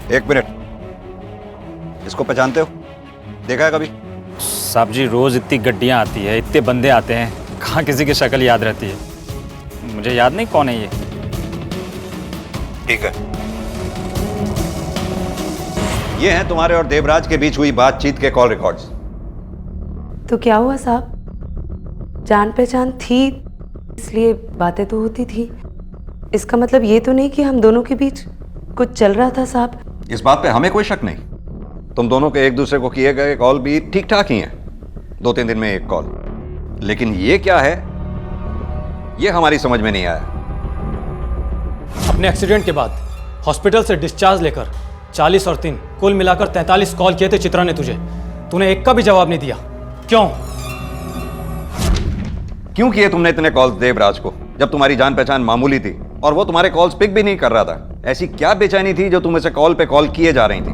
एक मिनट, इसको पहचानते हो? देखा है कभी? साहब जी रोज इतनी गड्डियाँ आती है, इतने बंदे आते हैं, कहाँ किसी की शक्ल याद रहती है। मुझे याद नहीं कौन है ये। ठीक है, ये हैं तुम्हारे और देवराज के बीच हुई बातचीत के कॉल रिकॉर्ड्स। तो क्या हुआ साहब, जान पहचान थी इसलिए बातें तो होती थी, इसका मतलब ये तो नहीं कि हम दोनों के बीच कुछ चल रहा था साहब। इस बात पे हमें कोई शक नहीं, तुम दोनों के एक दूसरे को किए गए कॉल भी ठीक ठाक ही हैं, 2-3 दिन में एक कॉल। लेकिन ये क्या है, ये हमारी समझ में नहीं आया। अपने एक्सीडेंट के बाद हॉस्पिटल से डिस्चार्ज लेकर 40 और 3 कुल मिलाकर 43 कॉल किए थे चित्रा ने तुझे, तूने एक का भी जवाब नहीं दिया। क्यों क्यों किए तुमने इतने कॉल्स देवराज को, जब तुम्हारी जान पहचान मामूली थी और वो तुम्हारे कॉल्स पिक भी नहीं कर रहा था? ऐसी क्या बेचैनी थी जो तुम इसे कॉल पे कॉल किए जा रही थी?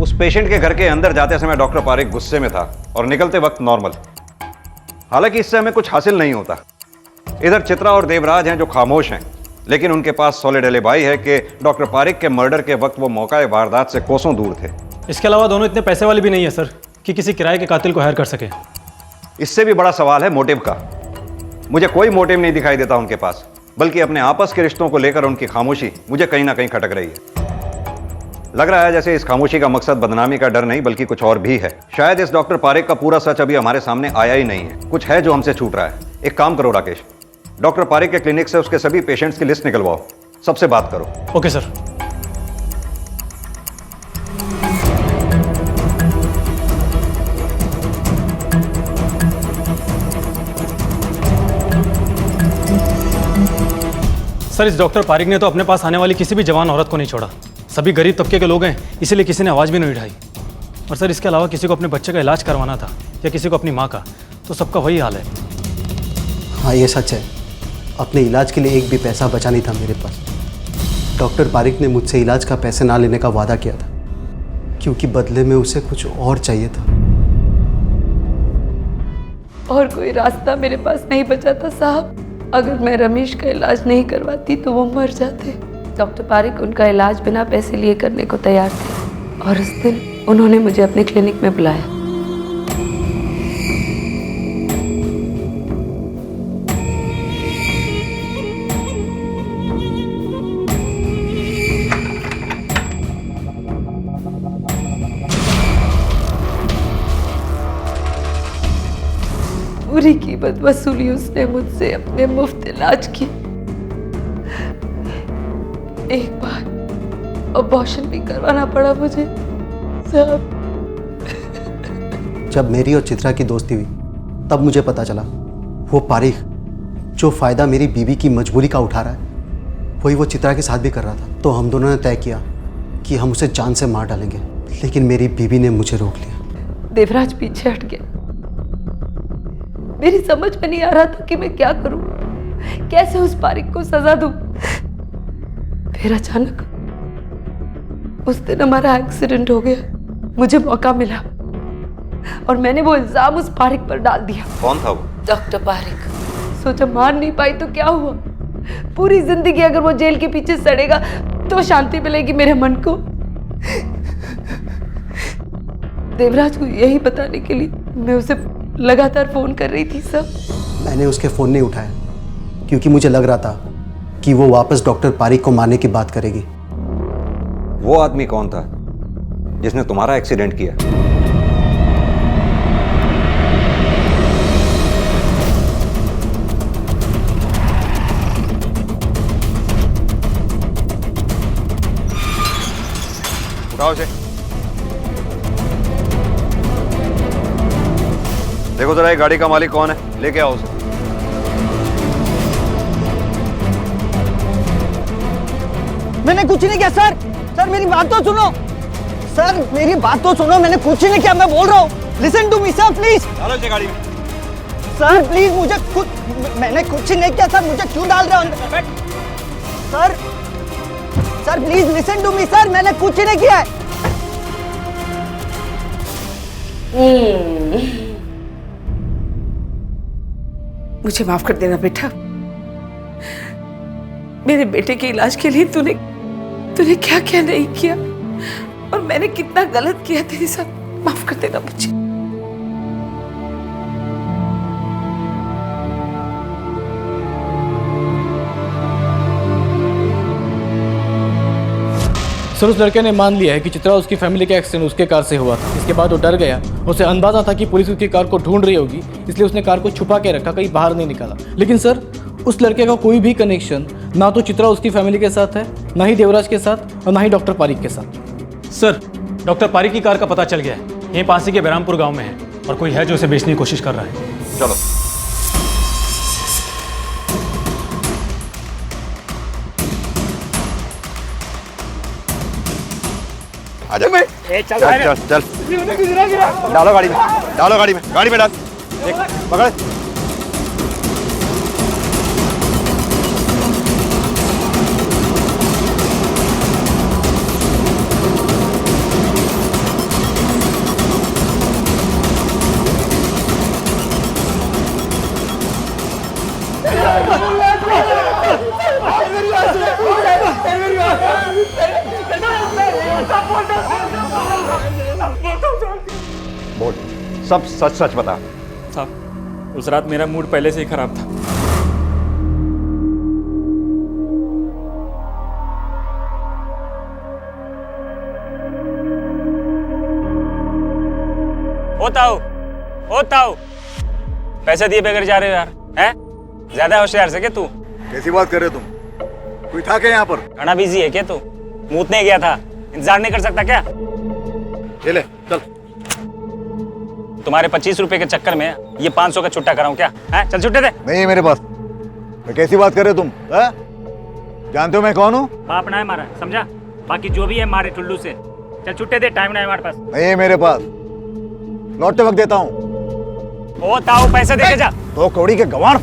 उस पेशेंट के घर के अंदर जाते समय डॉक्टर पारिक गुस्से में था और निकलते वक्त नॉर्मल। हालांकि इससे हमें कुछ हासिल नहीं होता। इधर चित्रा और देवराज हैं जो खामोश हैं, लेकिन उनके पास सॉलिड एलिबाई है कि डॉक्टर पारिक के मर्डर के वक्त वो मौका वारदात से कोसों दूर थे। इसके अलावा दोनों इतने पैसे वाले भी नहीं है सर कि किसी किराए के कातिल को हायर कर सके। इससे भी बड़ा सवाल है मोटिव का। मुझे कोई मोटिव नहीं दिखाई देता उनके पास, बल्कि अपने आपस के रिश्तों को लेकर उनकी खामोशी मुझे कहीं ना कहीं खटक रही है। लग रहा है जैसे इस खामोशी का मकसद बदनामी का डर नहीं बल्कि कुछ और भी है। शायद इस डॉक्टर पारिक का पूरा सच अभी हमारे सामने आया ही नहीं है, कुछ है जो हमसे छूट रहा है। एक काम करो राकेश, डॉक्टर पारिक के क्लिनिक से उसके सभी पेशेंट्स की लिस्ट निकलवाओ, सबसे बात करो। Okay sir. सर इस डॉक्टर पारिक ने तो अपने पास आने वाली किसी भी जवान औरत को नहीं छोड़ा। सभी गरीब तबके के लोग हैं, इसीलिए किसी ने आवाज़ भी नहीं उठाई। और सर इसके अलावा किसी को अपने बच्चे का इलाज करवाना था या किसी को अपनी माँ का, तो सबका वही हाल है। हाँ ये सच है, अपने इलाज के लिए एक भी पैसा बचा नहीं था मेरे पास। डॉक्टर पारिक ने मुझसे इलाज का पैसे ना लेने का वादा किया था, क्योंकि बदले में उसे कुछ और चाहिए था। और कोई रास्ता मेरे पास नहीं बचा था साहब। अगर मैं रमेश का इलाज नहीं करवाती तो वो मर जाते। डॉक्टर पारिक उनका इलाज बिना पैसे लिए करने को तैयार थे और उस दिन उन्होंने मुझे अपने क्लिनिक में बुलाया। पूरी कीमत वसूली उसने मुझसे अपने मुफ्त इलाज की। एक बार अबॉर्शन भी करवाना पड़ा मुझे साहब। जब मेरी और चित्रा की दोस्ती हुई तब मुझे पता चला वो पारिक जो फ़ायदा मेरी बीवी की मजबूरी का उठा रहा है वही वो चित्रा के साथ भी कर रहा था। तो हम दोनों ने तय किया कि हम उसे जान से मार डालेंगे, लेकिन मेरी बीवी ने मुझे रोक लिया। देवराज पीछे हट गया। मेरी समझ में नहीं आ रहा था कि मैं क्या करूं, कैसे उस पारिक को सजा दूं। फिर अचानक उस दिन हमारा एक्सीडेंट हो गया। मुझे मौका मिला और मैंने वो इल्जाम उस पारिक पर डाल दिया। कौन था वो? डॉक्टर पारिक। सोचा मार नहीं पाई तो क्या हुआ, पूरी जिंदगी अगर वो जेल के पीछे सड़ेगा तो शांति मिलेगी मेरे मन को। देवराज को यही बताने के लिए मैं उसे लगातार फोन कर रही थी सब। मैंने उसके फ़ोन नहीं उठाया क्योंकि मुझे लग रहा था कि वो वापस डॉक्टर पारिक को मारने की बात करेगी। वो आदमी कौन था जिसने तुम्हारा एक्सीडेंट किया? उठाओ इसे। देखो जरा ये गाड़ी का मालिक कौन है, लेके आओ उसे। मैंने कुछ नहीं किया सर। सर मेरी बात तो सुनो, सर मेरी बात तो सुनो, मैंने कुछ नहीं किया, मैं बोल रहा हूँ। Listen to me sir please. डालो इसे गाड़ी में। सर प्लीज मुझे कुछ, मैंने कुछ नहीं किया सर, मुझे क्यों डाल रहे हो अंदर? Sir sir please listen to me sir, मैंने कुछ नहीं किया है। मुझे माफ कर देना बेटा। मेरे बेटे के इलाज के लिए तूने क्या क्या नहीं किया और मैंने कितना गलत किया तेरे साथ। माफ कर देना मुझे। सर उस लड़के ने मान लिया है कि चित्रा उसकी फैमिली का एक्सीडेंट उसके कार से हुआ था। इसके बाद वो डर गया, उसे अंदाजा था कि पुलिस उसकी कार को ढूंढ रही होगी, इसलिए उसने कार को छुपा के रखा, कहीं बाहर नहीं निकाला। लेकिन सर उस लड़के का कोई भी कनेक्शन ना तो चित्रा उसकी फैमिली के साथ है, ना ही देवराज के साथ और ना ही डॉक्टर पारिक के साथ। सर डॉक्टर पारिक की कार का पता चल गया है, यहीं पासी के बहरामपुर गांव में है और कोई है जो उसे बेचने की कोशिश कर रहा है। चलो आजा। चल चल चल डालो गाड़ी में, डालो गाड़ी में, गाड़ी में डाल। देख पकड़। बोल, सब सच सच बता। साहब उस रात मेरा मूड पहले से ही खराब था। होता हो पैसे दिए बगैर जा रहे हो यार, हैं? ज्यादा होशियार से क्या तू? कैसी बात कर रहे हो तुम? कोई था क्या यहाँ पर? खाना बिजी है क्या तू? मूतने गया था, इंतजार नहीं कर सकता क्या? ये ले चल। तुम्हारे 25 रुपए के चक्कर में ये 500 का छुट्टा कराऊं क्या? हैं? चल छुट्टे दे। नहीं है मेरे पास। मैं कैसी बात कर रहे हो तुम? जानते हो मैं कौन हूँ? बाप ना है मारा, समझा? बाकी जो भी है मारे टुल्लू से। चल छुट्टे दे, टाइम नहीं है हमारे पास। नहीं है मेरे पास, लौटते वक्त देता हूँ। ओ ताऊ पैसे दे के जा। 2 कौड़ी के गंवार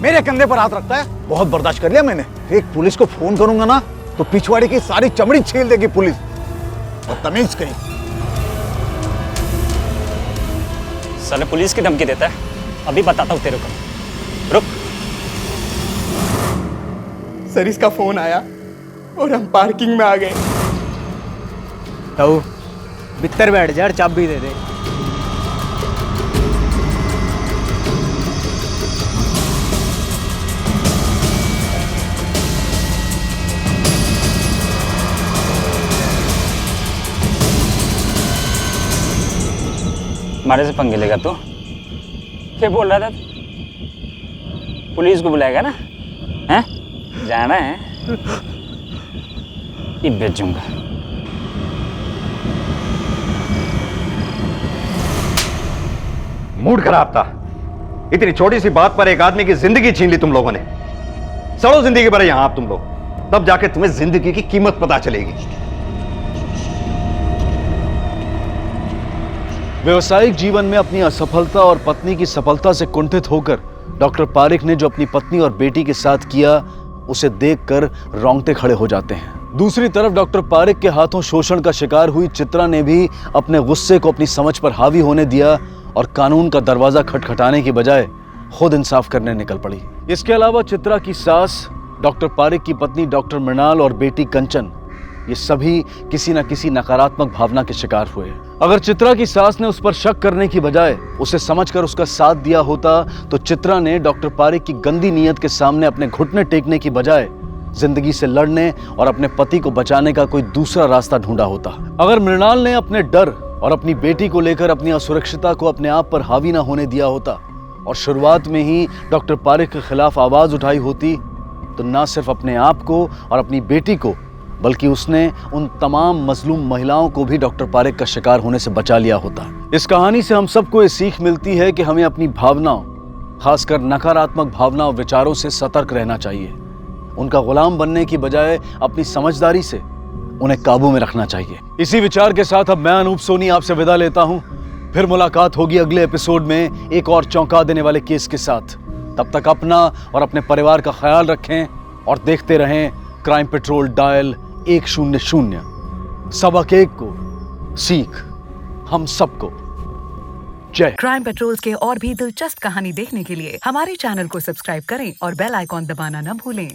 मेरे कंधे पर हाथ रखता है। बहुत बर्दाश्त कर लिया मैंने। एक पुलिस को फोन करूंगा ना तो पिछवाड़ी की सारी चमड़ी छील देगी पुलिस। और तमीज कहीं। साले पुलिस की धमकी देता है, अभी बताता हूँ तेरे को। रुक। सर इसका फोन आया और हम पार्किंग में आ गए। ताऊ भीतर बैठ जा और चाबी दे दे। हमारे से पंगे लेगा तू? क्या बोल रहा था? पुलिस को बुलाएगा ना? हैं? जाना है? ये बेचूंगा। मूड खराब था। इतनी छोटी सी बात पर एक आदमी की जिंदगी छीन ली तुम लोगों ने। सड़ो जिंदगी पर यहां आप तुम लोग, तब जाके तुम्हें जिंदगी की कीमत पता चलेगी। व्यवसायिक जीवन में अपनी असफलता और पत्नी की सफलता से कुंठित होकर डॉक्टर पारिक ने जो अपनी पत्नी और बेटी के साथ किया, उसे देखकर रोंगटे खड़े हो जाते हैं। दूसरी तरफ डॉक्टर पारिक के हाथों शोषण का शिकार हुई चित्रा ने भी अपने गुस्से को अपनी समझ पर हावी होने दिया और कानून का दरवाजा खटखटाने की बजाय खुद इंसाफ करने निकल पड़ी। इसके अलावा चित्रा की सास, डॉक्टर पारिक की पत्नी डॉक्टर मृणाल और बेटी कंचन, ये सभी किसी न किसी नकारात्मक भावना के शिकार हुए। अगर चित्रा की सास ने उस पर शक करने की बजाय उसे समझकर उसका साथ दिया होता तो चित्रा ने डॉक्टर पारिक की गंदी नीयत के सामने अपने घुटने टेकने की बजाय जिंदगी से लड़ने और अपने पति को बचाने का कोई दूसरा रास्ता ढूंढा होता। अगर मृणाल ने अपने डर और अपनी बेटी को लेकर अपनी असुरक्षितता को अपने आप पर हावी न होने दिया होता और शुरुआत में ही डॉक्टर पारिक के खिलाफ आवाज उठाई होती तो न सिर्फ अपने आप को और अपनी बेटी को बल्कि उसने उन तमाम मजलूम महिलाओं को भी डॉक्टर पारिक का शिकार होने से बचा लिया होता। इस कहानी से हम सबको ये सीख मिलती है कि हमें अपनी भावनाओं, खासकर नकारात्मक भावनाओं विचारों से सतर्क रहना चाहिए। उनका गुलाम बनने की बजाय अपनी समझदारी से उन्हें काबू में रखना चाहिए। इसी विचार के साथ अब मैं अनूप सोनी आपसे विदा लेता हूं। फिर मुलाकात होगी अगले एपिसोड में एक और चौंका देने वाले केस के साथ। तब तक अपना और अपने परिवार का ख्याल रखें और देखते रहें क्राइम पेट्रोल डायल 100। सबक एक को सीख हम सबको। जय। क्राइम पेट्रोल के और भी दिलचस्प कहानी देखने के लिए हमारे चैनल को सब्सक्राइब करें और बेल आइकॉन दबाना न भूलें।